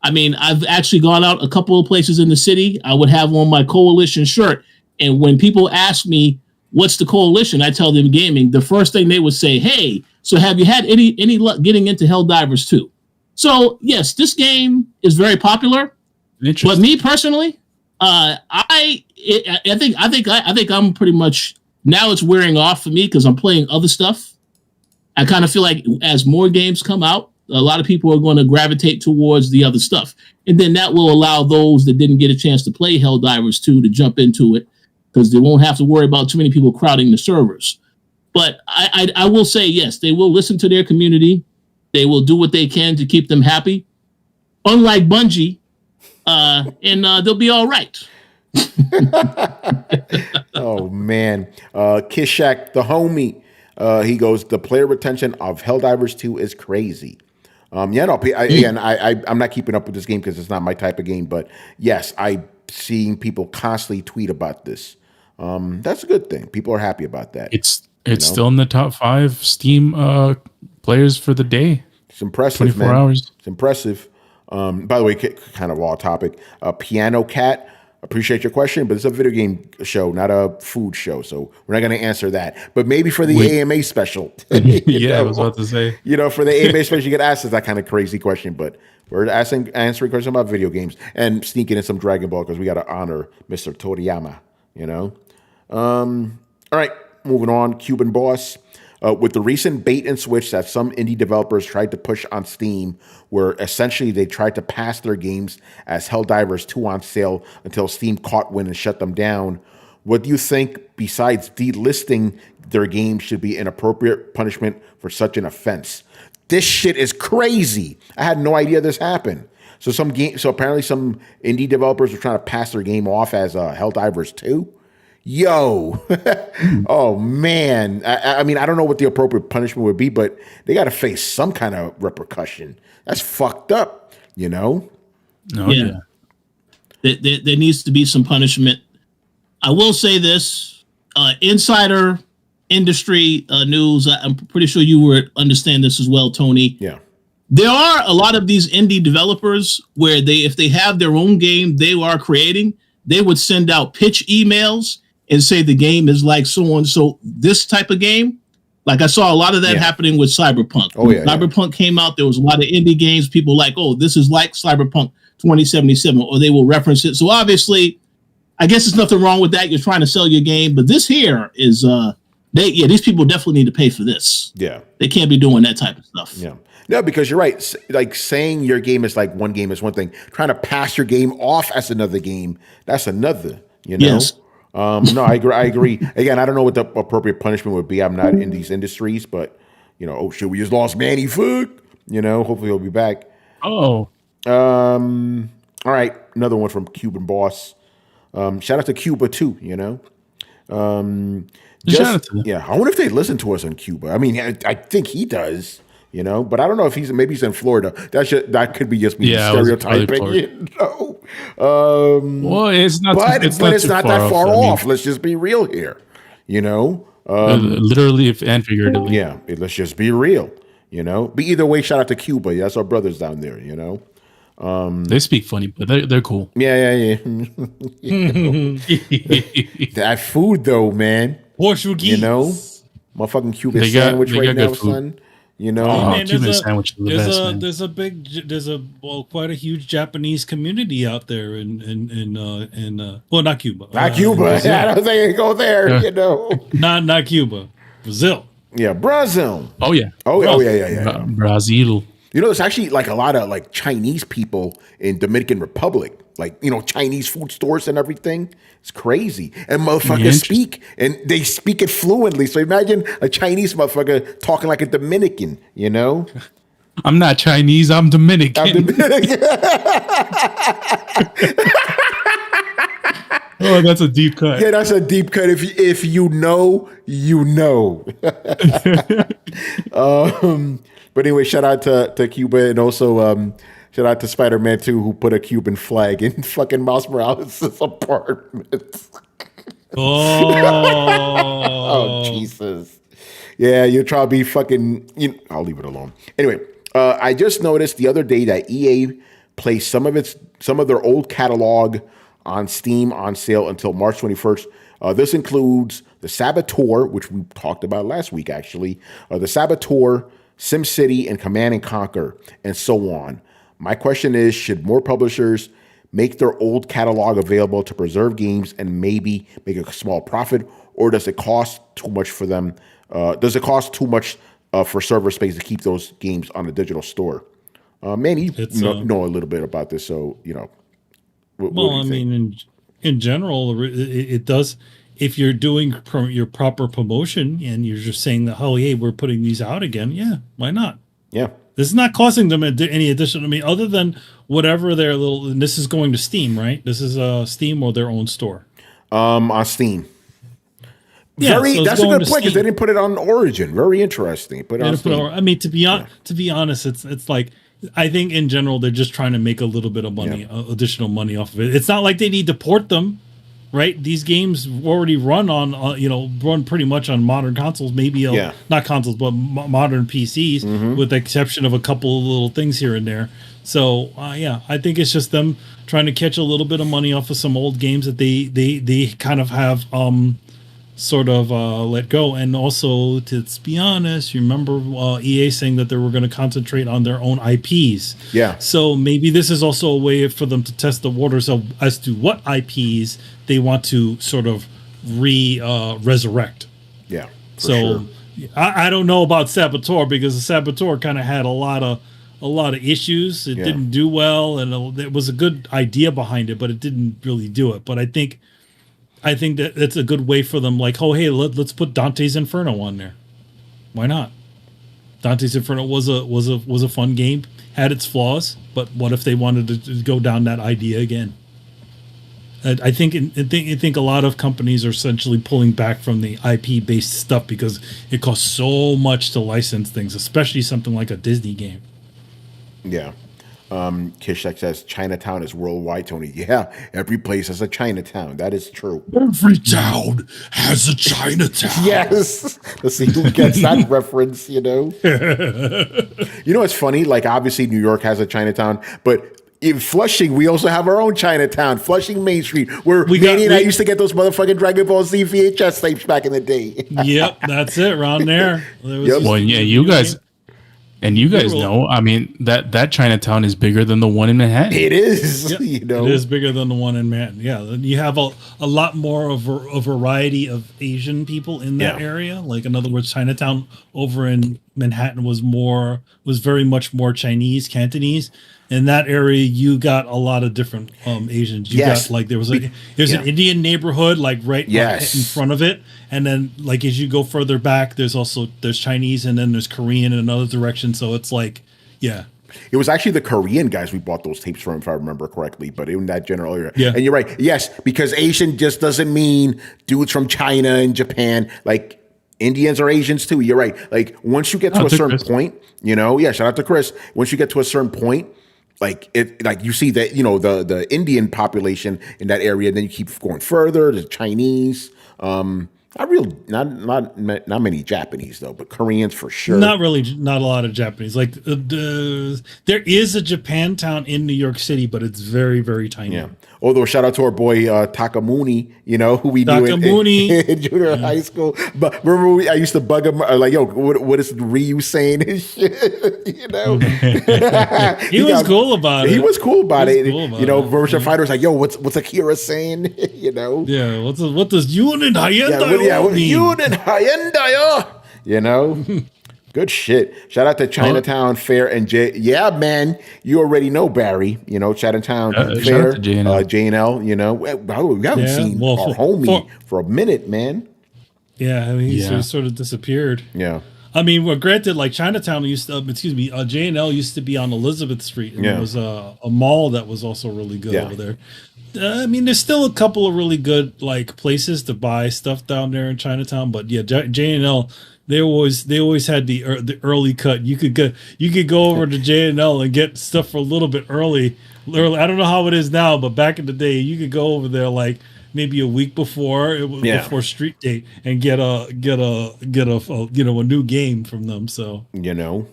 I mean, I've actually gone out a couple of places in the city. I would have on my Coalition shirt. And when people ask me, what's the Coalition? I tell them gaming. The first thing they would say, hey, so have you had any luck getting into Helldivers 2? So, yes, this game is very popular. But me personally, I think I'm pretty much, now it's wearing off for me because I'm playing other stuff. I kind of feel like as more games come out, a lot of people are going to gravitate towards the other stuff. And then that will allow those that didn't get a chance to play Helldivers 2 to jump into it because they won't have to worry about too many people crowding the servers. But I will say, yes, they will listen to their community. They will do what they can to keep them happy. Unlike Bungie, and they'll be all right. Oh, man. Kishak, the homie, he goes, the player retention of Helldivers 2 is crazy. I'm not keeping up with this game because it's not my type of game. But, yes, I'm seeing people constantly tweet about this. That's a good thing. People are happy about that. It's still in the top 5 Steam players for the day. It's impressive, 24 man. hours. It's impressive. By the way, kind of raw topic. Piano Cat, appreciate your question, but it's a video game show, not a food show, so we're not going to answer that. But maybe for the AMA special. I was about to say. For the AMA special, you get asked that kind of crazy question, but we're answering questions about video games and sneaking in some Dragon Ball because we got to honor Mr. Toriyama, All right, moving on. Cuban Boss. With the recent bait and switch that some indie developers tried to push on Steam, where essentially they tried to pass their games as Helldivers 2 on sale until Steam caught wind and shut them down, what do you think, besides delisting their game, should be an appropriate punishment for such an offense? This shit is crazy. I had no idea this happened. So apparently some indie developers were trying to pass their game off as Helldivers 2. Yo, oh man. I mean, I don't know what the appropriate punishment would be, but they got to face some kind of repercussion. That's fucked up, No, yeah. There needs to be some punishment. I will say this, insider industry news. I'm pretty sure you would understand this as well, Tony. Yeah. There are a lot of these indie developers where if they have their own game they are creating, they would send out pitch emails and say the game is like so and so this type of game. Like I saw a lot of that happening with Cyberpunk. Oh yeah. Cyberpunk came out. There was a lot of indie games. People like, oh, this is like Cyberpunk 2077, or they will reference it. So obviously, I guess there's nothing wrong with that. You're trying to sell your game, but this here is these people definitely need to pay for this. Yeah. They can't be doing that type of stuff. Yeah. No, because you're right. Like saying your game is like one game is one thing. Trying to pass your game off as another game, that's another, you know? Yes. No, I agree. Again, I don't know what the appropriate punishment would be. I'm not in these industries, but you know, oh shit, we just lost Manny. Fuck. You know, hopefully he'll be back. Oh. All right. Another one from Cuban Boss. Shout out to Cuba too, you know. Shout out to them. Yeah, I wonder if they listen to us in Cuba. I mean, I think he does, you know, but I don't know if maybe he's in Florida. That could be just me stereotyping. You know? Well, it's not. But it's not that far off. I mean, let's just be real here, you know. Literally and figuratively. Yeah, let's just be real, you know. But either way, shout out to Cuba. That's our brothers down there, you know. They speak funny, but they're cool. Yeah. That food though, man. Portuguese. You know, motherfucking Cuban sandwich right now, son. You know, man, Cuban sandwich is the best, man. There's quite a huge Japanese community out there in well, not Cuba. Not Cuba. I don't think I go there. You know, not Cuba, Brazil. Yeah, Brazil. Oh yeah. Yeah. Brazil. You know, there's actually like a lot of like Chinese people in Dominican Republic, like, you know, Chinese food stores and everything. It's crazy. And motherfuckers speak, and they speak it fluently. So imagine a Chinese motherfucker talking like a Dominican, you know? I'm not Chinese, I'm Dominican. Oh, that's a deep cut. Yeah, that's a deep cut. If you know, you know. But anyway, shout out to Cuba, and also shout out to Spider-Man 2, who put a Cuban flag in fucking Miles Morales' apartment. Oh, Jesus. Yeah, you're trying to be fucking... I'll leave it alone. Anyway, I just noticed the other day that EA placed some of their old catalog on Steam on sale until March 21st. This includes The Saboteur, which we talked about last week, actually. The Saboteur, SimCity, and Command & Conquer, and so on. My question is, should more publishers make their old catalog available to preserve games and maybe make a small profit, or does it cost too much for them? Does it cost too much for server space to keep those games on a digital store? Man, you know a little bit about this, so, you know. Well, I mean, in general, it does. If you're doing your proper promotion and you're just saying that, oh, hey, we're putting these out again, yeah, why not? Yeah. This is not costing them any additional, I mean, other than whatever their little, and this is going to Steam, right? This is Steam or their own store? On Steam. Yeah, that's a good point, because they didn't put it on Origin. Very interesting. Put it on Steam. I mean, to be honest, it's like, I think in general, they're just trying to make a little bit of money, additional money off of it. It's not like they need to port them. Right, these games already run on, run pretty much on modern consoles. Maybe not consoles, but modern PCs, with the exception of a couple of little things here and there. So, I think it's just them trying to catch a little bit of money off of some old games that they kind of have sort of let go. And also, to be honest, you remember EA saying that they were going to concentrate on their own IPs. Yeah. So maybe this is also a way for them to test the waters as to what IPs they want to sort of resurrect. Yeah. So sure. I don't know about Saboteur, because the Saboteur kind of had a lot of issues. It didn't do well, and it was a good idea behind it, but it didn't really do it. But I think that it's a good way for them. Like, oh, hey, let's put Dante's Inferno on there. Why not? Dante's Inferno was a fun game, had its flaws, but what if they wanted to go down that idea again? I think a lot of companies are essentially pulling back from the IP based stuff because it costs so much to license things, especially something like a Disney game. Yeah. Kishak says Chinatown is worldwide, Tony. Yeah, every place has a Chinatown. That is true. Every town has a Chinatown. Yes. Let's see who gets that reference, you know? You know, it's funny. Like, obviously, New York has a Chinatown, but in Flushing, we also have our own Chinatown, Flushing Main Street, where Manny and I used to get those motherfucking Dragon Ball Z VHS tapes back in the day. Yep, that's it, around there. Well, yeah, you guys know, I mean, that Chinatown is bigger than the one in Manhattan. It is, yep. You know. It is bigger than the one in Manhattan. Yeah, you have a lot more of a variety of Asian people in that area. Like, in other words, Chinatown over in Manhattan was very much more Chinese, Cantonese. In that area, you got a lot of different Asians. You got, like, there's an Indian neighborhood, like, right in front of it. And then, like, as you go further back, there's Chinese, and then there's Korean in another direction. So it's like, yeah. It was actually the Korean guys we bought those tapes from, if I remember correctly, but in that general area. Yeah. And you're right. Yes, because Asian just doesn't mean dudes from China and Japan. Like, Indians are Asians too. You're right. Like, once you get to a certain point, you know, shout out to Chris. Once you get to a certain point, like you see that, you know, the Indian population in that area, and then you keep going further, the Chinese, not many Japanese though, but Koreans for sure. Not a lot of Japanese. Like, there is a Japantown in New York City, but it's very, very tiny. Yeah. Although, shout out to our boy Takamuni, you know, who we knew in junior high school. But remember, I used to bug him like, "Yo, what is Ryu saying and shit?" You know, he was cool about it. He was cool about it. Cool about you know, Virtual Fighter was like, "Yo, what's Akira saying?" You know, yeah. What does Yunin Hyundai mean? Yunin Hyundai, you know. Good shit. Shout out to Chinatown Fair and yeah, man. You already know Barry. You know, Chinatown Fair, J&L. You know, we haven't seen our homie for a minute, man. Yeah, I mean, he sort of disappeared. Yeah. I mean, well, granted, like Chinatown used to, J&L used to be on Elizabeth Street, and there was a mall that was also really good over there. I mean, there's still a couple of really good like places to buy stuff down there in Chinatown, but yeah, J&L. They always had the early cut. You could go over to J&L and get stuff for a little bit early. I don't know how it is now, but back in the day, you could go over there like maybe a week before before street date and get a new game from them. So you know,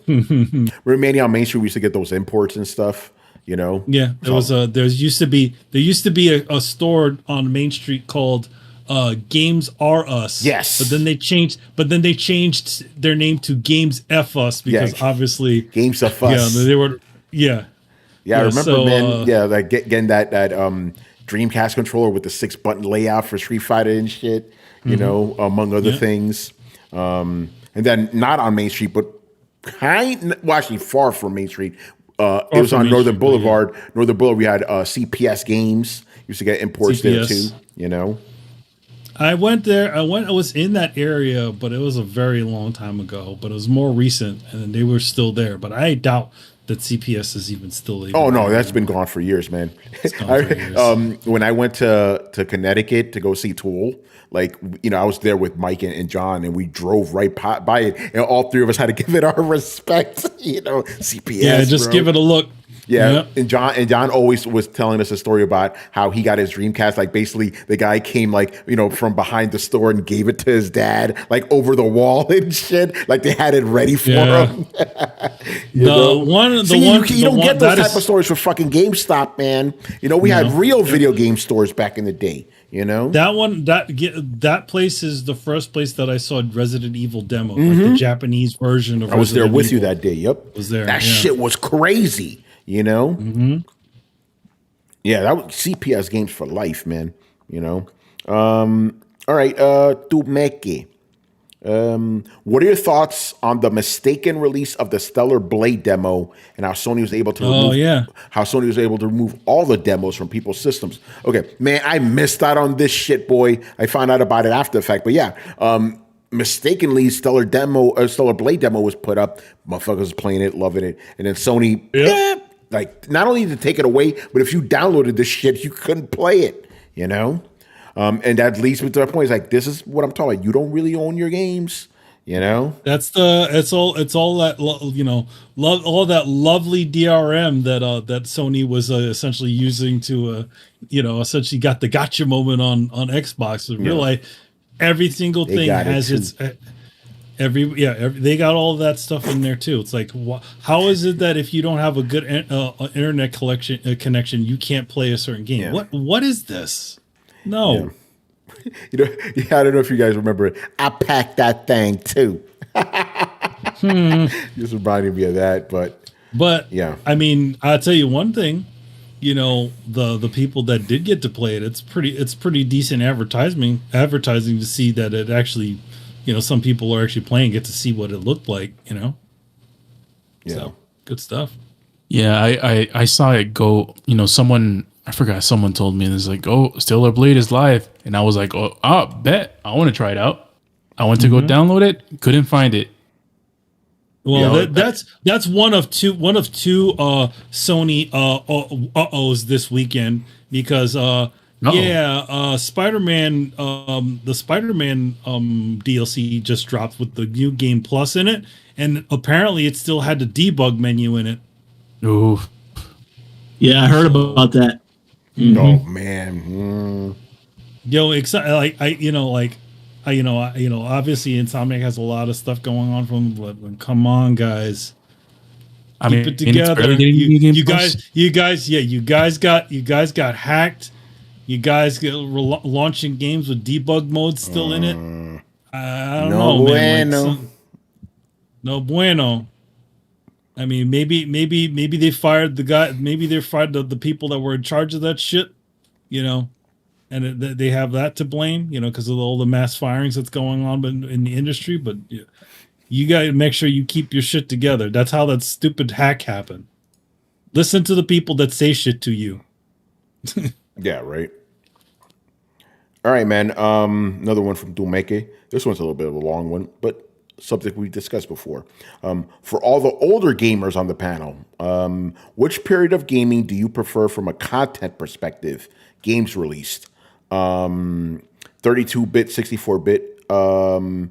remaining on Main Street, we used to get those imports and stuff. You know, there used to be a store on Main Street called Games R Us. Yes. But then they changed their name to Games F Us because obviously Games F Us. Yeah, they were I remember, man. Like getting that Dreamcast controller with the 6-button layout for Street Fighter and shit, you know, among other things. And then not on Main Street, but actually far from Main Street. It was on Northern Boulevard. Northern Boulevard, we had CPS Games. Used to get imports there too, you know. I went there. I was in that area, but it was a very long time ago. But it was more recent, and they were still there. But I doubt that CPS is even still. Oh no, that's been gone for years, man. When I went to Connecticut to go see Tool, like, you know, I was there with Mike and John, and we drove right by it, and all three of us had to give it our respect. You know, CPS. Yeah, just give it a look. Yeah, and John always was telling us a story about how he got his Dreamcast. Like, basically, the guy came, like, you know, from behind the store and gave it to his dad, like, over the wall and shit. Like, they had it ready for him. you don't get those type of stories for fucking GameStop, man. You know, we had real video game stores back in the day. You know, that place is the first place that I saw Resident Evil demo, like the Japanese version of. I was Resident there with Evil. you that day. Yep, was there. That shit was crazy. You know, yeah, that was CPS Games for life, man. You know, all right, Tumeke. What are your thoughts on the mistaken release of the Stellar Blade demo and how Sony was able to remove all the demos from people's systems? Okay, man, I missed out on this shit, boy. I found out about it after the fact, but yeah, mistakenly Stellar Blade demo was put up. Motherfuckers was playing it, loving it, and then Sony, like, not only to take it away, but if you downloaded this shit, you couldn't play it. You know. And that leads me to the point. It's like, this is what I'm talking about. You don't really own your games. You know, That's it's all that all that lovely DRM that Sony was essentially using to essentially got the gotcha moment on Xbox. But realize every single thing has its they got all of that stuff in there too. It's like, how is it that if you don't have a good internet connection, you can't play a certain game? What is this? No. Yeah. I don't know if you guys remember it. I packed that thing too. Just reminding me of that, but yeah. I mean, I'll tell you one thing. The people that did get to play it, it's pretty decent advertising to see that it actually, some people are actually playing, get to see what it looked like. Yeah. So good stuff. Yeah, I saw it go. I forgot, someone told me, and it's like, oh, Stellar Blade is live. And I was like, oh, bet. I want to try it out. I went to go download it, couldn't find it. Well, that's one of two Sony uh-ohs this weekend, because Spider-Man the Spider-Man DLC just dropped with the new game plus in it, and apparently it still had the debug menu in it. Ooh. Yeah, I heard about that. No, man. Obviously Insomniac has a lot of stuff going on from, but come on, guys. Keep it together. You guys got hacked. You guys launching games with debug mode still in it. I don't know, man. No bueno. I mean, maybe they fired the guy. Maybe they fired the people that were in charge of that shit, and they have that to blame, because of all the mass firings that's going on in the industry. But you got to make sure you keep your shit together. That's how that stupid hack happened. Listen to the people that say shit to you. Yeah, right. All right, man. Another one from Dumeke. This one's a little bit of a long one, but something we discussed before. For all the older gamers on the panel, which period of gaming do you prefer from a content perspective? Games released, 32-bit, 64-bit. I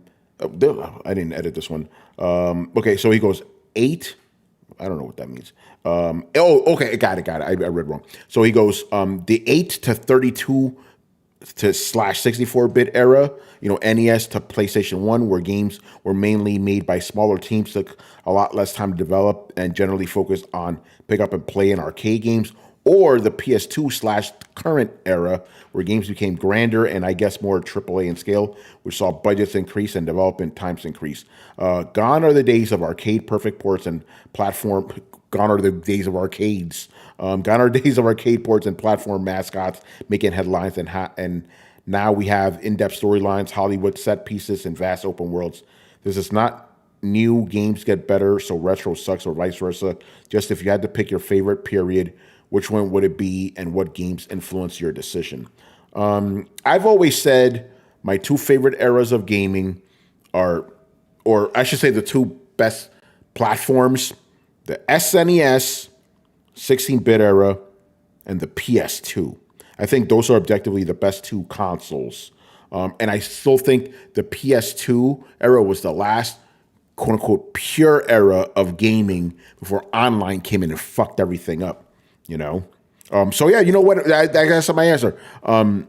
didn't edit this one. Okay, so he goes 8. I don't know what that means. Okay, got it. I read wrong. So he goes the 8 to 32 to /64-bit era, NES to PlayStation 1, where games were mainly made by smaller teams, took a lot less time to develop, and generally focused on pick up and play in arcade games, or the PS2 /current era, where games became grander and I guess more AAA in scale, which saw budgets increase and development times increase. Gone are the days of arcade perfect ports and platform. Gone are the days of arcades. Gone are days of arcade ports and platform mascots making headlines, and now we have in-depth storylines, Hollywood set pieces, and vast open worlds. This is not new. Games get better, so retro sucks, or vice versa. Just if you had to pick your favorite period, which one would it be, and what games influence your decision? I've always said my two favorite eras of gaming are, or I should say the two best platforms, the SNES 16-bit era and the PS2. I think those are objectively the best two consoles. And I still think the PS2 era was the last quote-unquote pure era of gaming before online came in and fucked everything up, So yeah, you know what? I guess my answer. But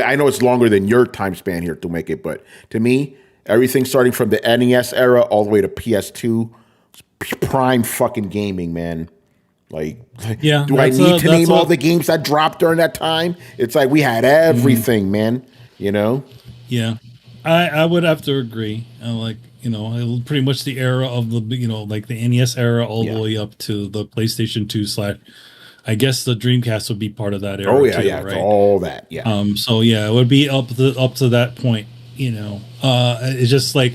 I know it's longer than your time span here to make it, but to me, everything starting from the NES era all the way to PS2, prime fucking gaming, man. Like, yeah, do I need to name all the games that dropped during that time? It's like we had everything, man. Yeah, I would have to agree. Pretty much the era of the like the NES era all the way up to the PlayStation 2 / I guess the Dreamcast would be part of that era. Oh yeah, too, yeah, right? all that. Yeah. So yeah, it would be up to that point. It's just like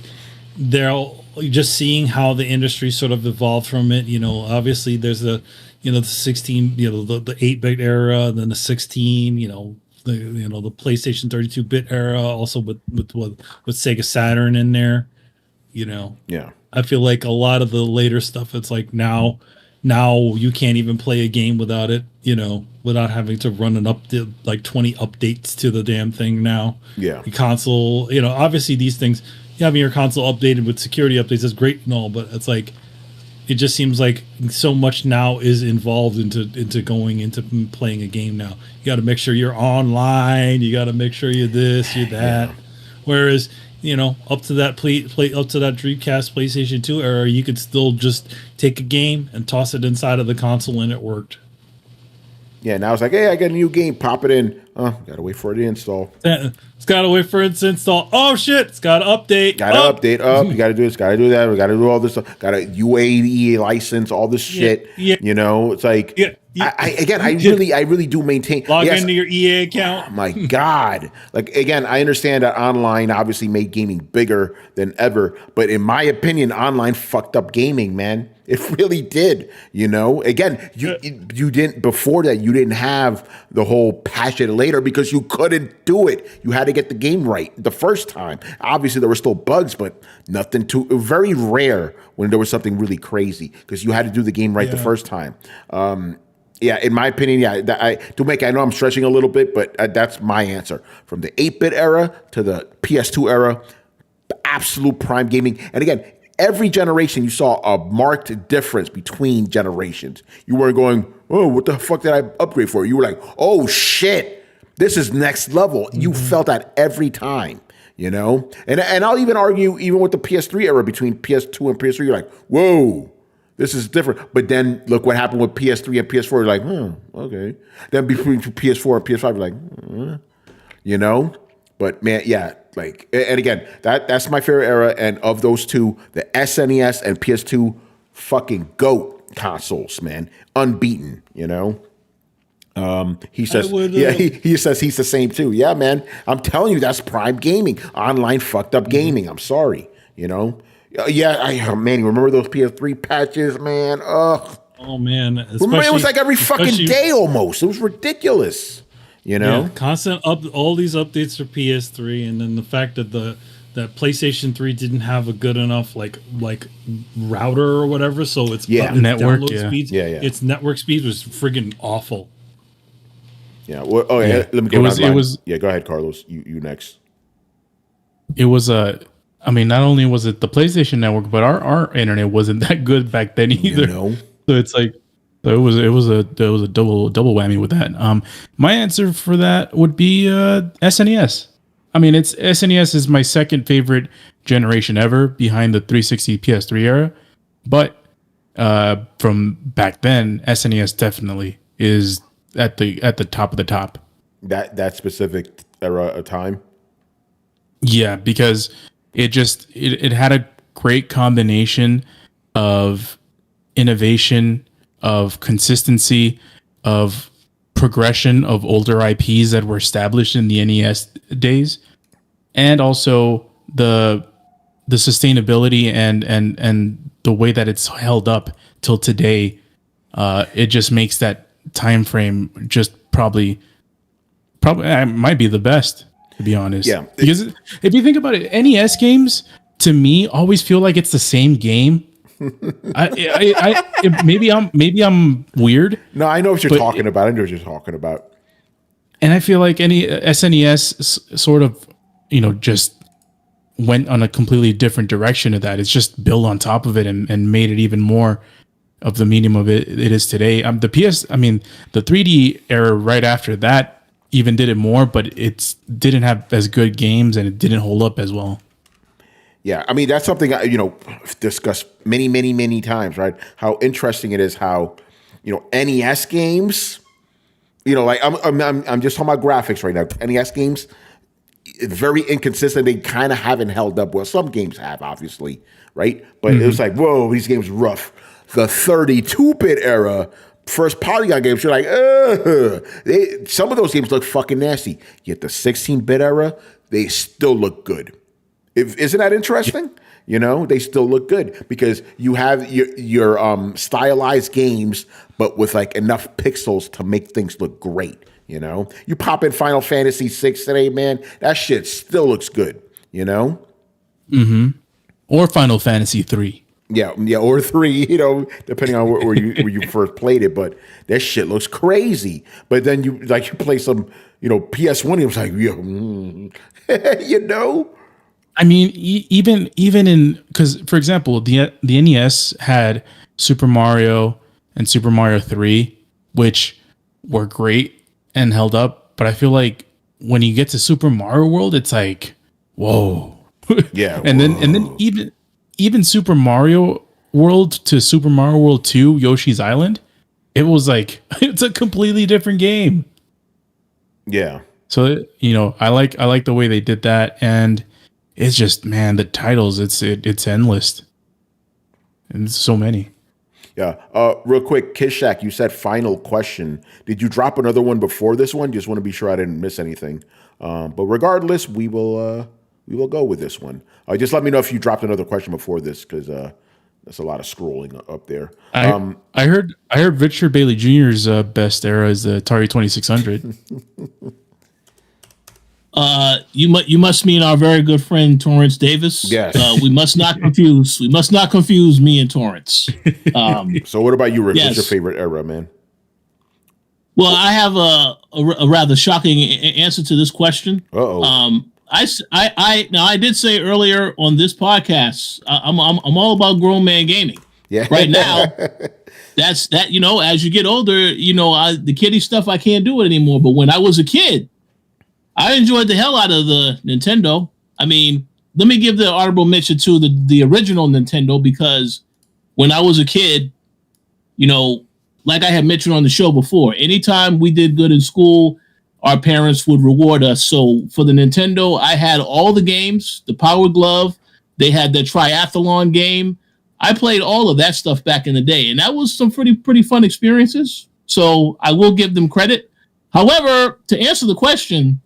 they're just seeing how the industry sort of evolved from it. Obviously there's the 16, the 8-bit era, then the 16, the PlayStation 32-bit era, also with Sega Saturn in there. Yeah. I feel like a lot of the later stuff, it's like now now you can't even play a game without it, without having to run an update, like 20 updates to the damn thing now. Yeah. The console, obviously these things, having your console updated with security updates is great and all, but it's like, it just seems like so much now is involved into going into playing a game now. You got to make sure you're online. You got to make sure you're this, you're that. Yeah. Whereas, up to that up to that Dreamcast, PlayStation 2 era, you could still just take a game and toss it inside of the console, and it worked. Yeah, now it's like, hey, I got a new game, pop it in. Oh, gotta wait for it to install. It's gotta wait for it to install. Oh shit, it's gotta update. Gotta update up. You gotta do this, gotta do that. We gotta do all this stuff. Gotta UAE license, all this shit. Yeah. It's like, I really do maintain. Log into your EA account. Oh my God. Like, again, I understand that online obviously made gaming bigger than ever, but in my opinion, online fucked up gaming, man. It really did. Again, you didn't, before that, you didn't have the whole patch it later because you couldn't do it. You had to get the game right the first time. Obviously, there were still bugs, but nothing too, very rare when there was something really crazy because you had to do the game right the first time. In my opinion, I know I'm stretching a little bit, but that's my answer. From the 8-bit era to the PS2 era, absolute prime gaming. And again, every generation, you saw a marked difference between generations. You weren't going, oh, what the fuck did I upgrade for? You were like, oh, shit, this is next level. Mm-hmm. You felt that every time, And I'll even argue, even with the PS3 era, between PS2 and PS3, you're like, whoa, this is different. But then look what happened with PS3 and PS4. You're like, okay. Then between PS4 and PS5, you're like, But man, yeah. Like, and again, that's my favorite era, and of those two, the SNES and PS2, fucking GOAT consoles, man, unbeaten. He says, he says he's the same too. Yeah, man, I'm telling you, that's prime gaming, online fucked up gaming. I'm sorry, remember those PS3 patches, man? Ugh. Oh man, remember it was like every fucking day almost. It was ridiculous. Constant all these updates for PS3, and then the fact that that PlayStation 3 didn't have a good enough like router or whatever, so it's network speeds. Its network speed was friggin' awful. Yeah. Well, let me go. Go ahead, Carlos. You next. It was not only was it the PlayStation network, but our internet wasn't that good back then either. So it's like. So it was a double whammy with that. My answer for that would be SNES. It's SNES is my second favorite generation ever, behind the 360 PS3 era. But from back then, SNES definitely is at the top of the top. That specific era of time. Yeah, because it had a great combination of innovation, of consistency, of progression of older IPs that were established in the NES days, and also the sustainability and the way that it's held up till today. It just makes that time frame just probably might be the best, to be honest. Yeah, because if you think about it, NES games to me always feel like it's the same game. Maybe I'm weird. No, I know what you're talking about. And I feel like any SNES sort of, just went on a completely different direction of that. It's just built on top of it and made it even more of the medium of it is today. The 3D era right after that even did it more, but it didn't have as good games and it didn't hold up as well. Yeah, that's something discussed many, many, many times, right? How interesting it is how, NES games, like I'm just talking about graphics right now. NES games, very inconsistent. They kind of haven't held up well. Some games have, obviously, right? But it was like, whoa, these games rough. The 32-bit era, first polygon games, you're like, some of those games look fucking nasty. Yet the 16-bit era, they still look good. Isn't that interesting? They still look good because you have your stylized games, but with like enough pixels to make things look great. You pop in Final Fantasy VI today, man, that shit still looks good. Mm-hmm. Or Final Fantasy 3. Yeah, or 3, depending on where you first played it. But that shit looks crazy. But then you play some, PS1, and it was like, I mean, even in, because for example, the NES had Super Mario and Super Mario 3, which were great and held up. But I feel like when you get to Super Mario World, it's like, whoa. Yeah. and then even Super Mario World to Super Mario World 2, Yoshi's Island, it was like it's a completely different game. Yeah. So I like the way they did that, and it's just, man, the titles, it's endless, and it's so many. Yeah. Real quick, Kishak, you said final question. Did you drop another one before this one? Just want to be sure I didn't miss anything. But regardless, we will go with this one. Just let me know if you dropped another question before this, because that's a lot of scrolling up there. I heard Richard Bailey Jr.'s best era is the Atari 2600. You must mean our very good friend Torrance Davis. Yes. We must not confuse. We must not confuse me and Torrance. So what about you, Rick? Yes. What's your favorite era, man? Well, I have a rather shocking answer to this question. Uh-oh. I did say earlier on this podcast, I'm all about grown man gaming. Yeah. Right now, that's that. As you get older, the kiddie stuff I can't do it anymore. But when I was a kid, I enjoyed the hell out of the Nintendo. I mean, let me give the honorable mention to the original Nintendo, because when I was a kid, like I had mentioned on the show before, anytime we did good in school, our parents would reward us. So for the Nintendo, I had all the games, the Power Glove. They had the triathlon game. I played all of that stuff back in the day, and that was some pretty fun experiences. So I will give them credit. However, to answer the question,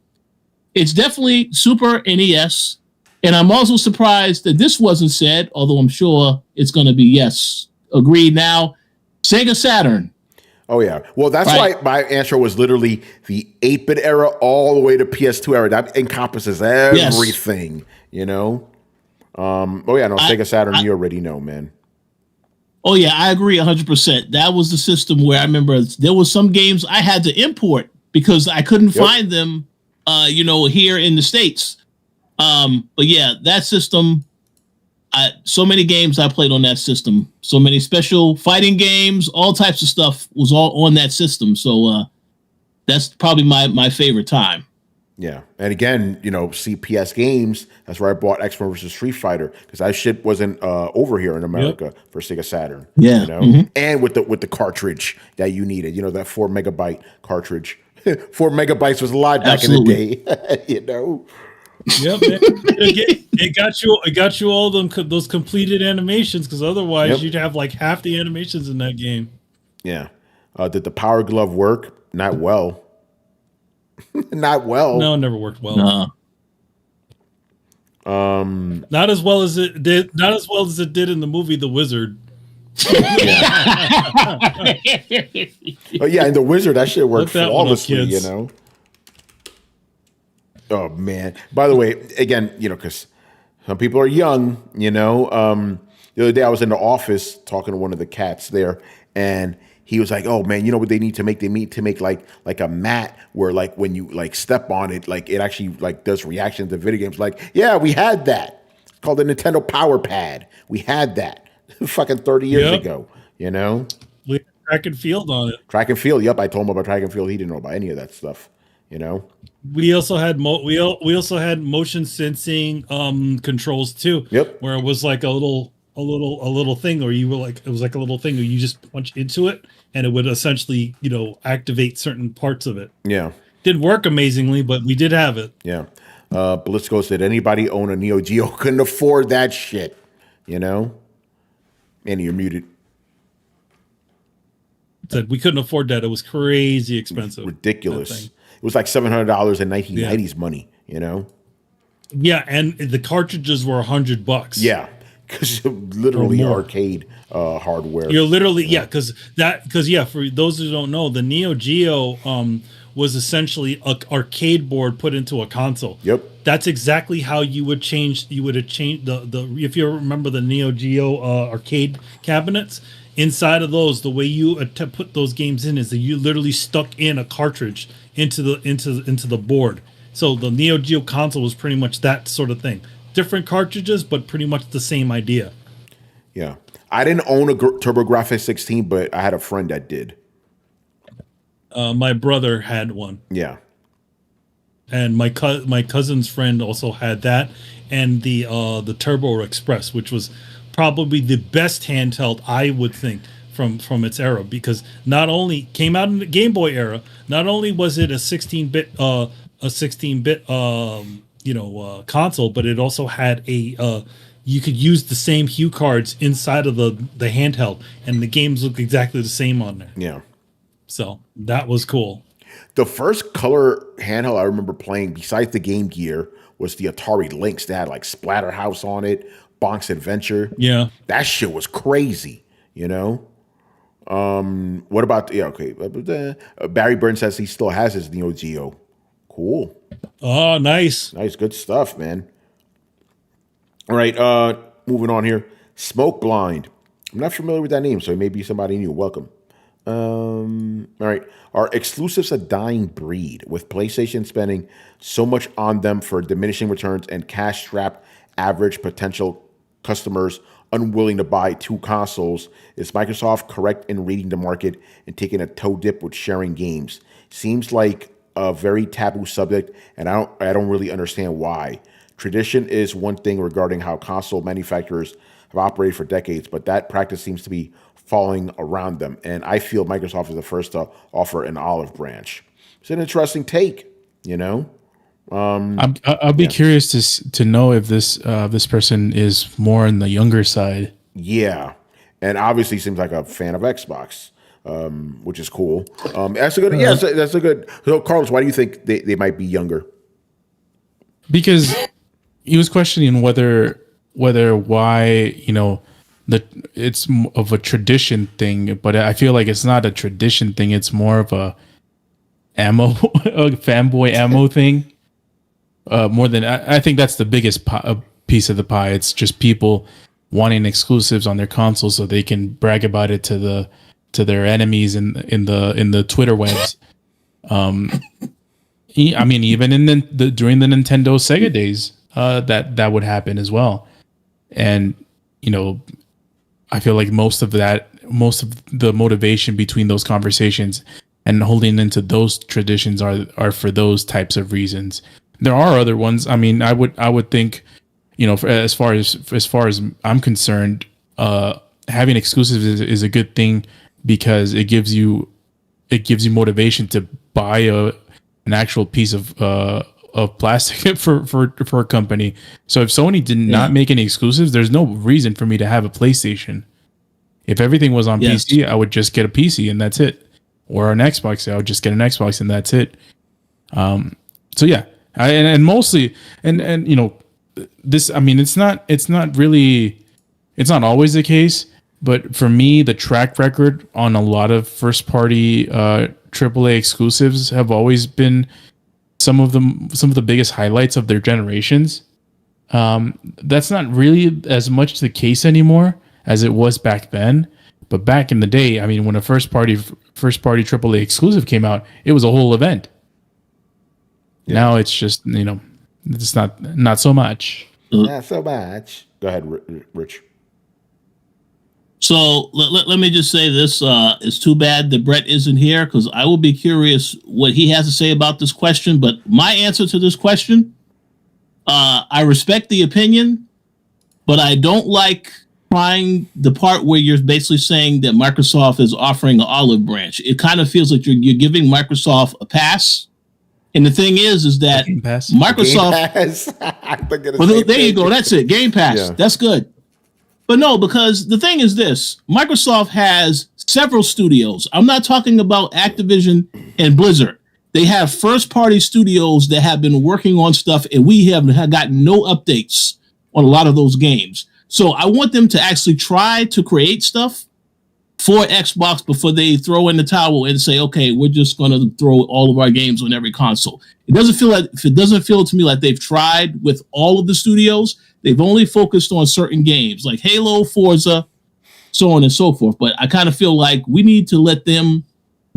it's definitely Super NES, and I'm also surprised that this wasn't said, although I'm sure it's going to be yes. Agreed now. Sega Saturn. Oh, yeah. Well, that's why my answer was literally the 8-bit era all the way to PS2 era. That encompasses everything, Sega Saturn, you already know, man. Oh, yeah, I agree 100%. That was the system where I remember there was some games I had to import because I couldn't find them, here in the States. But yeah, that system, so many games I played on that system. So many special fighting games, all types of stuff was all on that system. So that's probably my favorite time. Yeah. And again, CPS Games, that's where I bought X-Men vs. Street Fighter, because that shit wasn't over here in America for Sega Saturn. Yeah. And with the cartridge that you needed, that 4 megabyte cartridge. 4 megabytes was a lot back in the day, Yep, man. It got you all those completed animations, because otherwise you'd have like half the animations in that game. Yeah. Did the Power Glove work? Not well. Not well. No, it never worked well. Not as well as it did. Not as well as it did in the movie The Wizard. Oh yeah, and The Wizard, that shit worked flawlessly. Oh man! By the way, again, because some people are young. The other day I was in the office talking to one of the cats there, and he was like, "Oh man, you know what they need to make? They need to make like a mat where like when you like step on it, like it actually like does reaction to video games." Like, yeah, we had that. It's called the Nintendo Power Pad. We had that fucking 30 years ago. We had track and field on it. Track and field. Yep, I told him about track and field. He didn't know about any of that stuff. We also had we also had motion sensing controls too. Yep. Where it was like a little thing, or you were like, it was like a little thing where you just punch into it and it would essentially activate certain parts of it. Yeah. Didn't work amazingly, but we did have it. Yeah. Blitzko said, anybody own a Neo Geo? Couldn't afford that shit. Andy, you're muted. Said we couldn't afford that. It was crazy expensive. Ridiculous. It was like $700 in 1990s money, Yeah, and the cartridges were $100. Yeah, because literally arcade hardware. You're literally because for those who don't know, the Neo Geo was essentially a arcade board put into a console. Yep. That's exactly how you would change. You would have changed the if you remember the Neo Geo arcade cabinets. Inside of those, the way you put those games in is that you literally stuck in a cartridge into the board. So the Neo Geo console was pretty much that sort of thing. Different cartridges, but pretty much the same idea. Yeah. I didn't own a TurboGrafx 16, but I had a friend that did. My brother had one. Yeah. And my cousin's friend also had that, and the Turbo Express, which was probably the best handheld, I would think, from its era, because not only came out in the Game Boy era, not only was it a 16-bit console, but it also had you could use the same hue cards inside of the handheld, and the games look exactly the same on there. Yeah. So that was cool. The first color handheld I remember playing, besides the Game Gear, was the Atari Lynx. They had like Splatterhouse on it, Bonk's Adventure. Yeah. That shit was crazy, you know? What about, Barry Burns says he still has his Neo Geo. Cool. Oh, nice. Nice, good stuff, man. All right, moving on here. Smoke Blind. I'm not familiar with that name, so it may be somebody new. Welcome. All right. Are exclusives a dying breed, with PlayStation spending so much on them for diminishing returns and cash-strapped average potential customers unwilling to buy two consoles? Is Microsoft correct in reading the market and taking a toe dip with sharing games? Seems like a very taboo subject, and I don't really understand why. Tradition is one thing regarding how console manufacturers have operated for decades, but that practice seems to be falling around them, and I feel Microsoft is the first to offer an olive branch. It's an interesting take, you know. I'll be curious to know if this person is more on the younger side. Yeah, and obviously seems like a fan of Xbox, which is cool. That's a good. Yeah, that's a good. So, Carlos, why do you think they might be younger? Because he was questioning whether why it's of a tradition thing, but I feel like it's not a tradition thing. It's more of a fanboy ammo thing. More than I think that's the biggest piece of the pie. It's just people wanting exclusives on their consoles so they can brag about it to their enemies in the Twitter webs. I mean, even during the Nintendo Sega days, that would happen as well. And I feel like most of the motivation between those conversations and holding into those traditions are for those types of reasons. There are other ones. I mean, I would think, as far as I'm concerned, having exclusives is a good thing, because it gives you motivation to buy an actual piece of plastic for a company. So if Sony did not make any exclusives, there's no reason for me to have a PlayStation. If everything was on PC, I would just get a PC and that's it. Or an Xbox, I would just get an Xbox and that's it. So yeah, and mostly, and this. I mean, it's not always the case, but for me, the track record on a lot of first party AAA exclusives have always been some of the biggest highlights of their generations. That's not really as much the case anymore as it was back then. But back in the day, I mean, when a first party AAA exclusive came out, it was a whole event. Yeah. Now it's just, it's not so much. Not so much. Go ahead, Rich. So let me just say this. It's too bad that Brett isn't here, because I will be curious what he has to say about this question. But my answer to this question, I respect the opinion, but I don't like trying the part where you're basically saying that Microsoft is offering an olive branch. It kind of feels like you're giving Microsoft a pass. And the thing is that Microsoft. Well, there you go. That's it. Game Pass. Yeah. That's good. But no, because the thing is this: Microsoft has several studios. I'm not talking about Activision and Blizzard. They have first-party studios that have been working on stuff, and we have gotten no updates on a lot of those games. So I want them to actually try to create stuff for Xbox before they throw in the towel and say, okay, we're just going to throw all of our games on every console. It doesn't feel to me like they've tried with all of the studios. They've only focused on certain games like Halo, Forza, so on and so forth. But I kind of feel like we need to let them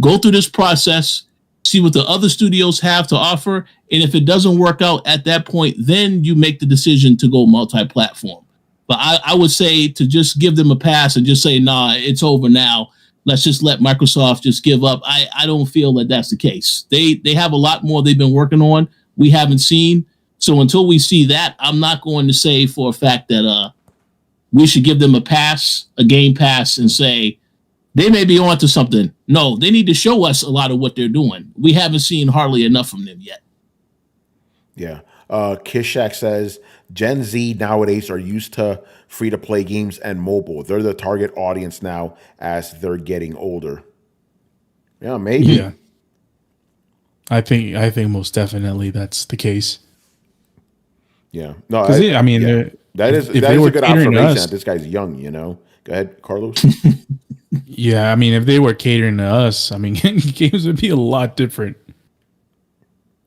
go through this process, see what the other studios have to offer. And if it doesn't work out at that point, then you make the decision to go multi-platform. But I would say to just give them a pass and just say, nah, it's over now. Let's just let Microsoft just give up. I don't feel that that's the case. They have a lot more they've been working on we haven't seen. So until we see that, I'm not going to say for a fact that we should give them a pass, a game pass, and say they may be onto something. No, they need to show us a lot of what they're doing. We haven't seen hardly enough from them yet. Yeah. Kishak says Gen Z nowadays are used to free-to-play games and mobile. They're the target audience now as they're getting older. Yeah, maybe. Yeah. I think most definitely that's the case. Yeah. No, I mean, yeah. that is a good observation. This guy's young, you know. Go ahead, Carlos. Yeah, I mean, if they were catering to us, I mean, games would be a lot different.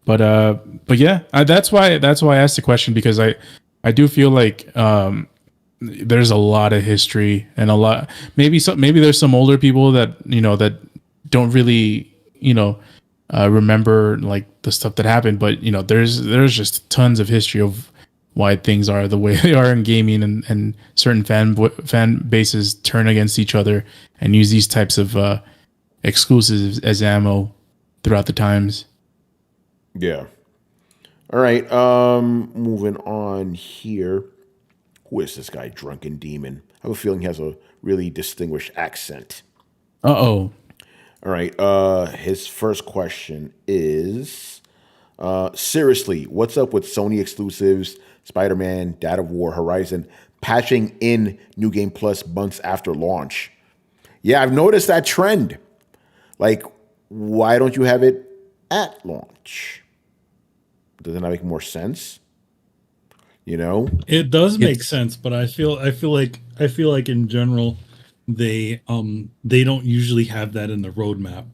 But yeah, that's why I asked the question, because I do feel like there's a lot of history and a lot. Maybe there's some older people that that don't really remember like the stuff that happened, but there's just tons of history of why things are the way they are in gaming, and certain fan bases turn against each other and use these types of exclusives as ammo throughout the times. Yeah. All right. Moving on here. Who is this guy? Drunken Demon. I have a feeling he has a really distinguished accent. Uh-oh. All right. His first question is, seriously, what's up with Sony exclusives, Spider-Man, Dad of War, Horizon, patching in New Game Plus months after launch? Yeah, I've noticed that trend. Like, why don't you have it at launch? Doesn't that make more sense? It does make sense, but I feel like in general they don't usually have that in the roadmap.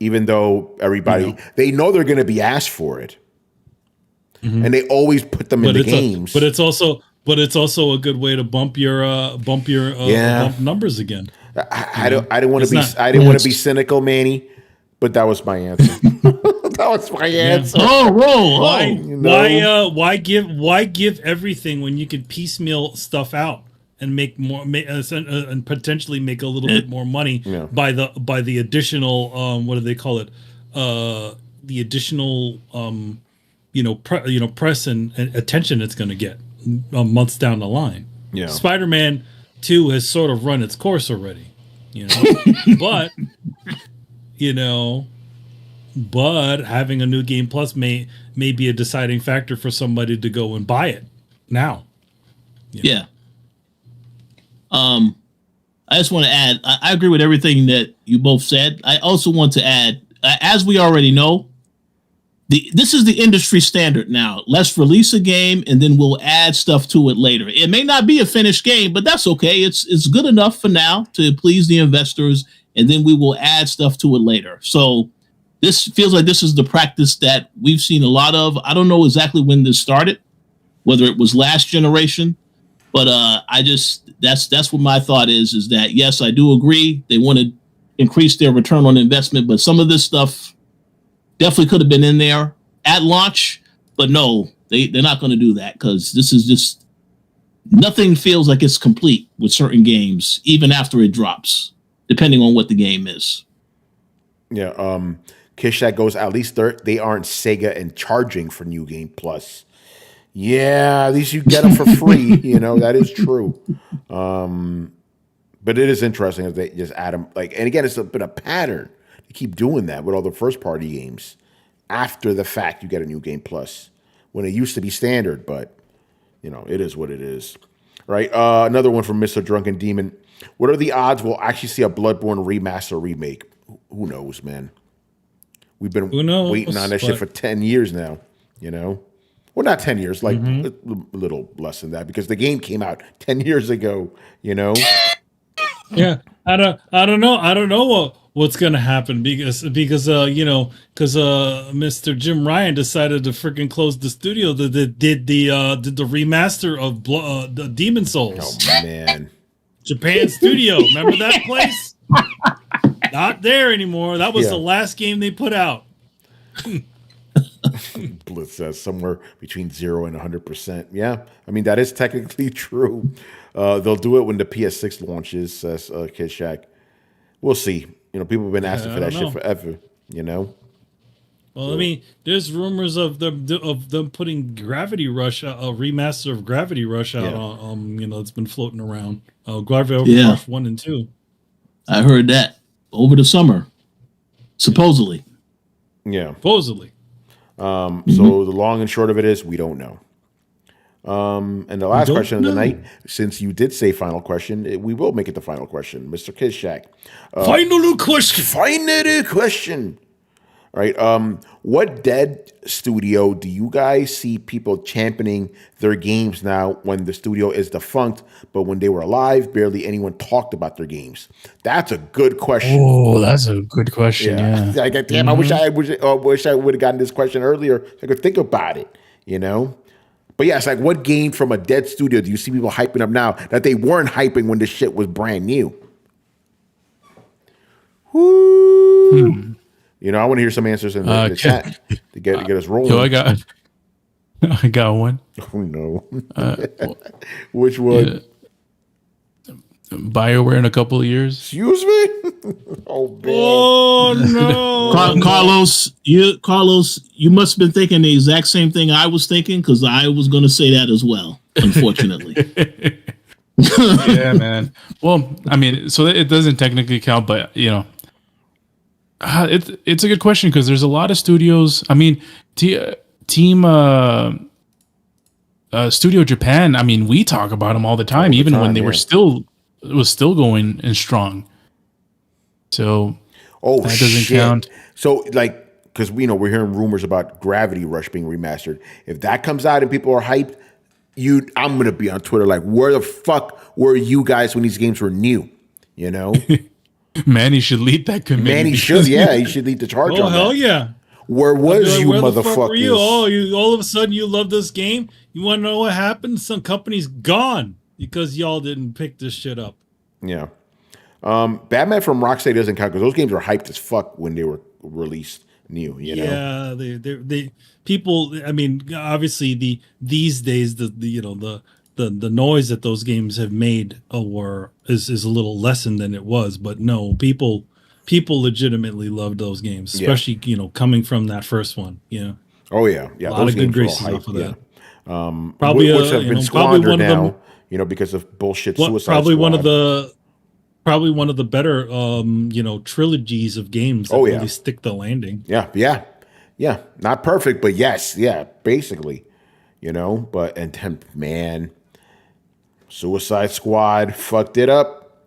Even though everybody they know they're going to be asked for it, and they always put them in the games. But it's also a good way to bump your numbers again. I didn't want to be cynical, Manny, but that was my answer. That was my answer. Why give everything when you can piecemeal stuff out and make more and potentially make a little bit more money by the additional what do they call it? The additional press and attention it's going to get months down the line. Yeah. Spider-Man 2 has sort of run its course already, but but having a New Game Plus may be a deciding factor for somebody to go and buy it now. Yeah. I just want to add, I agree with everything that you both said. I also want to add, as we already know, this is the industry standard now. Let's release a game and then we'll add stuff to it later. It may not be a finished game, but that's okay. It's good enough for now to please the investors, and then we will add stuff to it later. So this feels like this is the practice that we've seen a lot of. I don't know exactly when this started, whether it was last generation, but that's what my thought is that, yes, I do agree. They want to increase their return on investment, but some of this stuff definitely could have been in there at launch, but no, they're not going to do that, because this is just, nothing feels like it's complete with certain games, even after it drops, depending on what the game is. Yeah, Kish that goes, at least they aren't Sega and charging for New Game Plus. Yeah, at least you get them for free. That is true. But it is interesting that they just add them. And again, it's been a pattern. They keep doing that with all the first party games. After the fact, you get a New Game Plus when it used to be standard. But it is what it is, right? Another one from Mr. Drunken Demon. What are the odds we'll actually see a Bloodborne remaster remake? Who knows, man? We've been waiting on that shit for 10 years now, Well, not 10 years, like a little less than that, because the game came out 10 years ago, Yeah, I don't know what's gonna happen because Mr. Jim Ryan decided to freaking close the studio that did the remaster of the Demon Souls. Oh man, Japan studio, remember that place? Not there anymore. That was the last game they put out. Blitz says somewhere between 0 and 100%. Yeah, I mean that is technically true. They'll do it when the PS6 launches, says Kid Shack. We'll see. People have been asking for that shit forever. Well, I mean, there's rumors of them putting Gravity Rush, a remaster of Gravity Rush out. It's been floating around. Gravity Rush 1 and 2. I heard that over the summer, supposedly. Yeah, supposedly. So the long and short of it is, we don't know. And the last question of the night, since you did say final question, we will make it the final question, Mr. Kizshak. Final question. Final question. All right. What dead studio do you guys see people championing their games now when the studio is defunct, but when they were alive, barely anyone talked about their games? That's a good question. Oh, that's a good question. Yeah. Like, damn, I wish I would have gotten this question earlier so I could think about it, But yeah, it's like, what game from a dead studio do you see people hyping up now that they weren't hyping when the shit was brand new? Woo. I want to hear some answers in the chat to get us rolling. Yo, I got one. Oh no. Which one? Yeah. BioWare in a couple of years. Excuse me? Oh man. Oh no. Carlos, you must have been thinking the exact same thing I was thinking, because I was going to say that as well, unfortunately. Yeah, man. Well, I mean, so it doesn't technically count, but it's a good question because there's a lot of studios. I mean, Studio Japan. I mean, we talk about them all the time, even when they were still going and strong. So that doesn't count. So because we're hearing rumors about Gravity Rush being remastered. If that comes out and people are hyped, I'm gonna be on Twitter like, where the fuck were you guys when these games were new? Manny should lead that committee. Manny should, he should lead the charge. Oh, hell yeah. Where was you, where motherfuckers? The fuck were you? Oh, all of a sudden you love this game? You want to know what happened? Some company's gone because y'all didn't pick this shit up. Yeah. Batman from Rocksteady doesn't count because those games were hyped as fuck when they were released new, Yeah, they people, I mean, obviously these days the noise that those games have made is a little lessened than it was, but no, people legitimately loved those games, especially coming from that first one. Oh yeah, a lot of good graces off of that. Probably which have been squandered now, because of bullshit Suicide probably Squad. Probably one of the better trilogies of games that really stick the landing. Yeah. Not perfect, but yes, basically, but and then man. Suicide Squad fucked it up.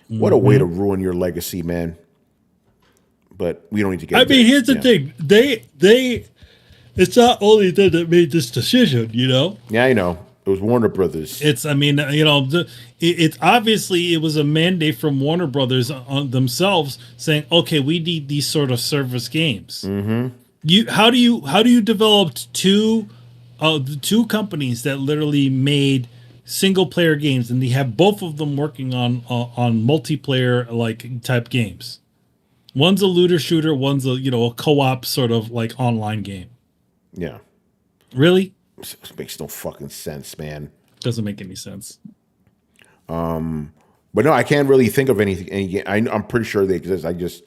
What a way to ruin your legacy, man. But we don't need to get into here's the thing. It's not only them that made this decision, Yeah, I know. It was Warner Brothers. It's obviously it was a mandate from Warner Brothers on themselves saying, okay, we need these sort of service games. Mm-hmm. How do you develop two companies that literally made single player games, and they have both of them working on multiplayer type games? One's a looter shooter, one's a co-op sort of like online game. Yeah. Really? It makes no fucking sense, man. Doesn't make any sense. But no, I can't really think of anything. I'm pretty sure they exist. I just,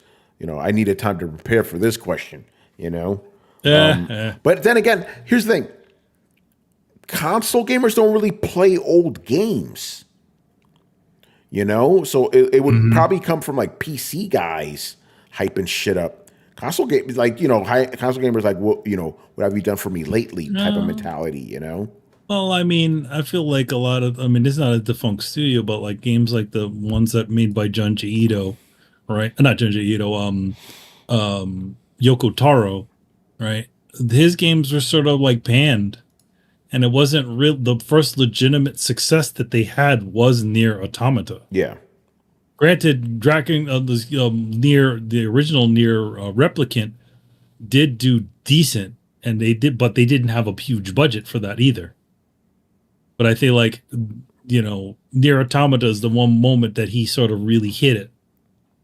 I needed time to prepare for this question, But then again, here's the thing. Console gamers don't really play old games, so it would probably come from like PC guys hyping shit up. Console gamers, console gamers, like, what have you done for me lately? Type of mentality, Well, I mean, I feel like a lot of, it's not a defunct studio, but like games like the ones that made by Junji Ito, right? Not Junji Ito, Yoko Taro, right? His games were sort of like panned. and it wasn't real. The first legitimate success that they had was Nier Automata. Yeah. Granted, the original Nier Replicant did do decent, and but they didn't have a huge budget for that either. But I feel like, Nier Automata is the one moment that he sort of really hit it.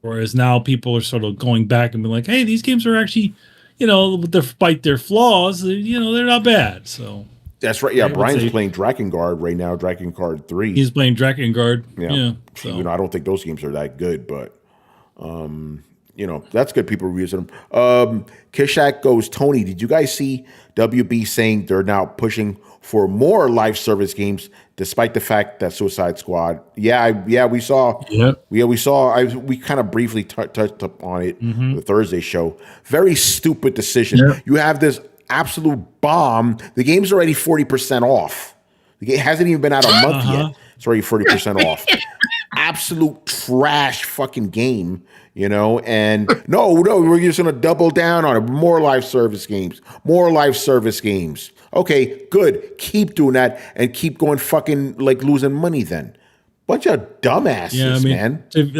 Whereas now people are sort of going back and being like, hey, these games are actually, despite their flaws, they're not bad. So that's right. Yeah, Brian's playing Drakengard right now, Drakengard 3. He's playing Drakengard. Yeah. So. I don't think those games are that good, but that's good. People are using them. Kishak goes, Tony, did you guys see WB saying they're now pushing for more live service games, despite the fact that Suicide Squad? Yeah, we saw. Yep. Yeah, we saw. We kind of briefly touched up on it the Thursday show. Very stupid decision. Yep. You have this absolute bomb. The game's already 40% off. The game hasn't even been out a month yet. It's already 40% off. Absolute trash fucking game. And no, we're just going to double down on it. More live service games. Okay, good. Keep doing that and keep going fucking losing money then. Bunch of dumbasses, man. I'm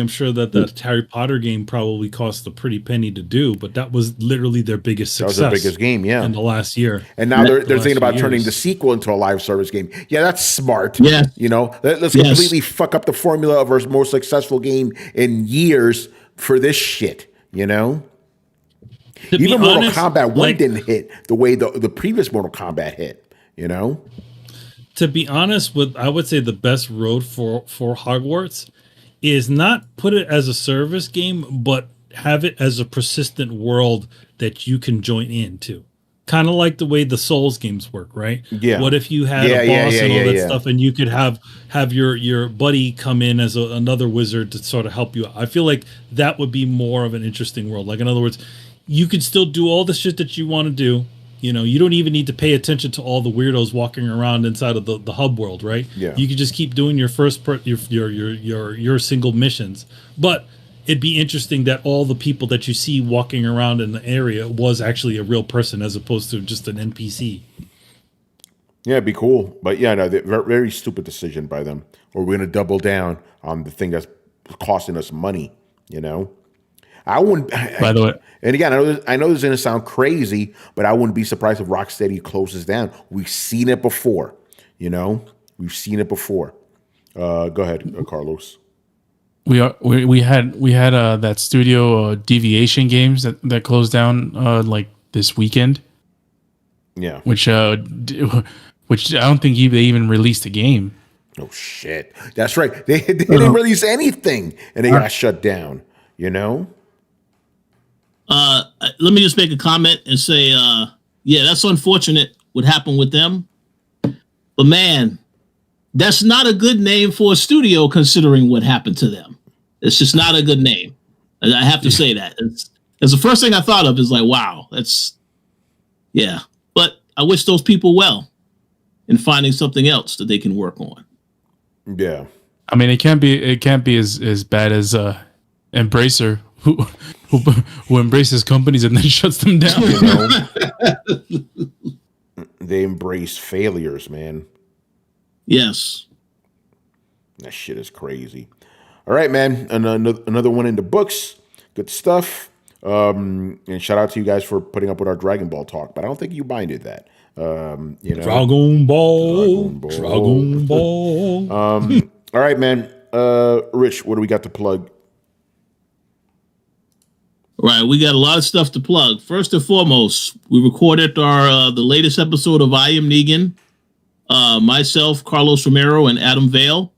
sure that Harry Potter game probably cost a pretty penny to do, but that was literally their biggest success. That was their biggest game, in the last year. And now they're thinking about turning the sequel into a live service game. Yeah, that's smart. Yeah. Let's completely fuck up the formula of our most successful game in years for this shit, Even Mortal Kombat 1 didn't hit the way the previous Mortal Kombat hit, To be honest, I would say the best road for Hogwarts is not put it as a service game, but have it as a persistent world that you can join into. Kind of like the way the Souls games work, right? Yeah. What if you had a boss and all that stuff, and you could have your buddy come in as another wizard to sort of help you out? I feel like that would be more of an interesting world. Like, in other words, you could still do all the shit that you want to do. You don't even need to pay attention to all the weirdos walking around inside of the hub world, right? Yeah. You could just keep doing your your single missions. But it'd be interesting that all the people that you see walking around in the area was actually a real person as opposed to just an NPC. Yeah, it'd be cool. But very, very stupid decision by them. Or we're going to double down on the thing that's costing us money, I wouldn't. By the way, and again, I know this is going to sound crazy, but I wouldn't be surprised if Rocksteady closes down. We've seen it before, We've seen it before. Go ahead, Carlos. We had that studio Deviation Games that closed down this weekend. Yeah. Which I don't think they even released a game. Oh shit! That's right. They didn't release anything, and they got shut down. Let me just make a comment and say, that's unfortunate what happened with them. But man, that's not a good name for a studio considering what happened to them. It's just not a good name. I have to say that. It's the first thing I thought of is like, wow, yeah. But I wish those people well in finding something else that they can work on. Yeah. I mean, it can't be as bad as Embracer, who embraces companies and then shuts them down. They embrace failures, man. Yes. That shit is crazy. All right, man. Another one in the books. Good stuff. And shout out to you guys for putting up with our Dragon Ball talk. But I don't think you minded that. Dragon Ball. All right, man. Rich, what do we got to plug? Right, we got a lot of stuff to plug. First and foremost, we recorded the latest episode of I Am Negan. Myself, Carlos Romero, and Adam Vale.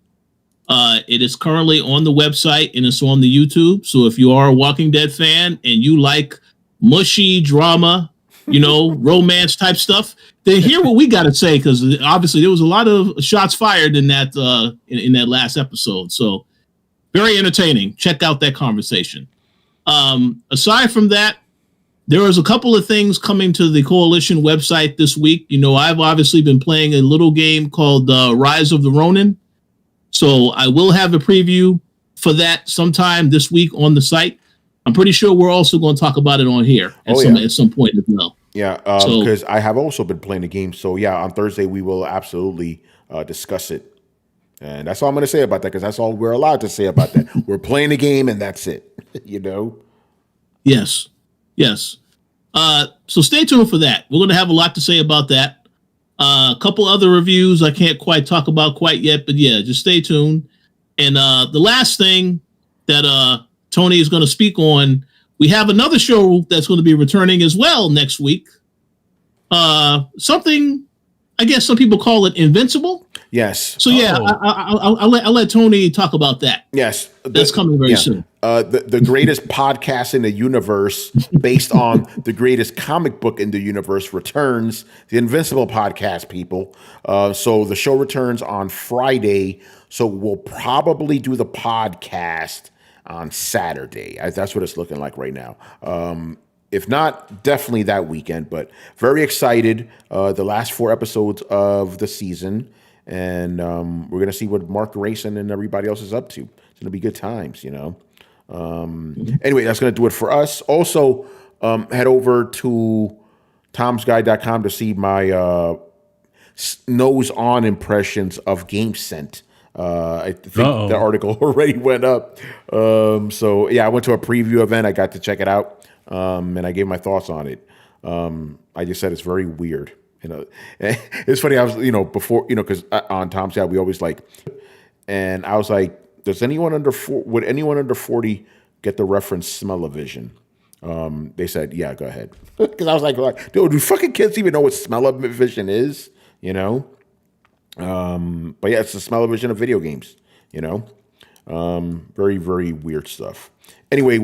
It is currently on the website and it's on the YouTube. So if you are a Walking Dead fan and you like mushy drama, romance type stuff, then hear what we got to say, because obviously there was a lot of shots fired in that in that last episode. So very entertaining. Check out that conversation. Aside from that, there was a couple of things coming to the Coalition website this week. I've obviously been playing a little game called Rise of the Ronin. So I will have a preview for that sometime this week on the site. I'm pretty sure we're also going to talk about it on here at some point as well. Yeah, because I have also been playing the game. So yeah, on Thursday we will absolutely discuss it. And that's all I'm going to say about that, because that's all we're allowed to say about that. We're playing the game, and that's it. Yes. So stay tuned for that. We're going to have a lot to say about that. A couple other reviews I can't quite talk about quite yet, but yeah, just stay tuned. And the last thing that Tony is going to speak on, we have another show that's going to be returning as well next week. Something, I guess some people call it Invincible. Yes. So yeah, I'll let Tony talk about that. Yes, that's coming very soon. The greatest podcast in the universe, based on the greatest comic book in the universe, returns. The Invincible podcast, people. So the show returns on Friday. So we'll probably do the podcast on Saturday. That's what it's looking like right now. If not, definitely that weekend. But very excited. The last 4 episodes of the season. And we're going to see what Mark Grayson and everybody else is up to. It's going to be good times, Anyway, that's going to do it for us. Also, head over to tomsguide.com to see my nose-on impressions of GameSent. I think the article already went up. So, yeah, I went to a preview event. I got to check it out, and I gave my thoughts on it. I just said it's very weird. It's funny. I was, before, because on Tom's Guide we always and I was like, would anyone under 40 get the reference smell-o-vision? They said, yeah, go ahead. Because I was like, dude, do fucking kids even know what smell-o-vision is? But yeah, it's the smell-o-vision of video games. Very, very weird stuff. Anyway,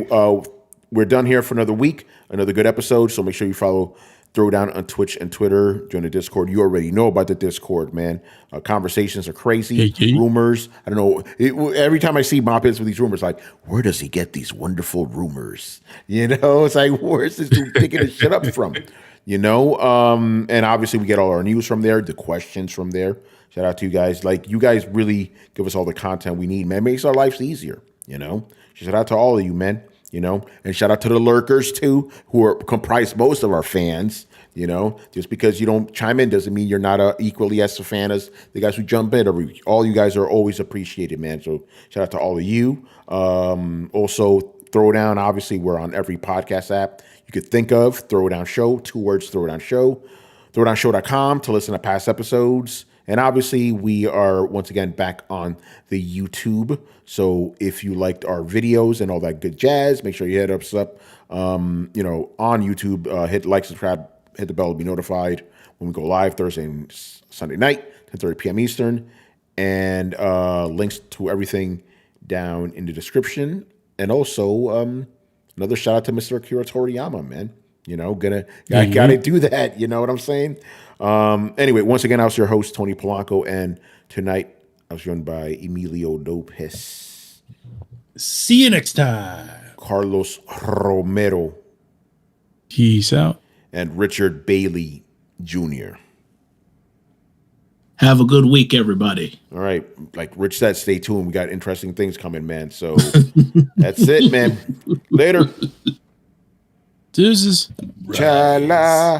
we're done here for another week, another good episode. So make sure you follow Throwdown on Twitch and Twitter. Join the Discord. You already know about the Discord, man. Conversations are crazy. Rumors. I don't know. Every time I see Moppets with these rumors, like, where does he get these wonderful rumors? It's like, where's this dude picking his shit up from? And obviously we get all our news from there, the questions from there. Shout out to you guys. Like, you guys really give us all the content we need, man. It makes our lives easier, Shout out to all of you, man. And shout out to the lurkers too, who comprise most of our fans. Just because you don't chime in doesn't mean you're not equally as a fan as the guys who jump in. All you guys are always appreciated, man. So shout out to all of you. Also, Throwdown. Obviously, we're on every podcast app you could think of. Throwdown Show, 2 words. Throwdown Show. Throwdownshow.com to listen to past episodes. And obviously, we are, once again, back on the YouTube. So if you liked our videos and all that good jazz, make sure you hit us up, on YouTube. Hit like, subscribe, hit the bell to be notified when we go live Thursday and Sunday night, 10:30 p.m. Eastern. And links to everything down in the description. And also, another shout out to Mr. Akira Toriyama, man. Gotta do that. You know what I'm saying? Anyway, once again, I was your host, Tony Polanco, and tonight I was joined by Emilio Lopez. See you next time. Carlos Romero. Peace out. And Richard Bailey Jr. Have a good week, everybody. All right. Like Rich said, stay tuned. We got interesting things coming, man. So that's it, man. Later. Deuces. Chala.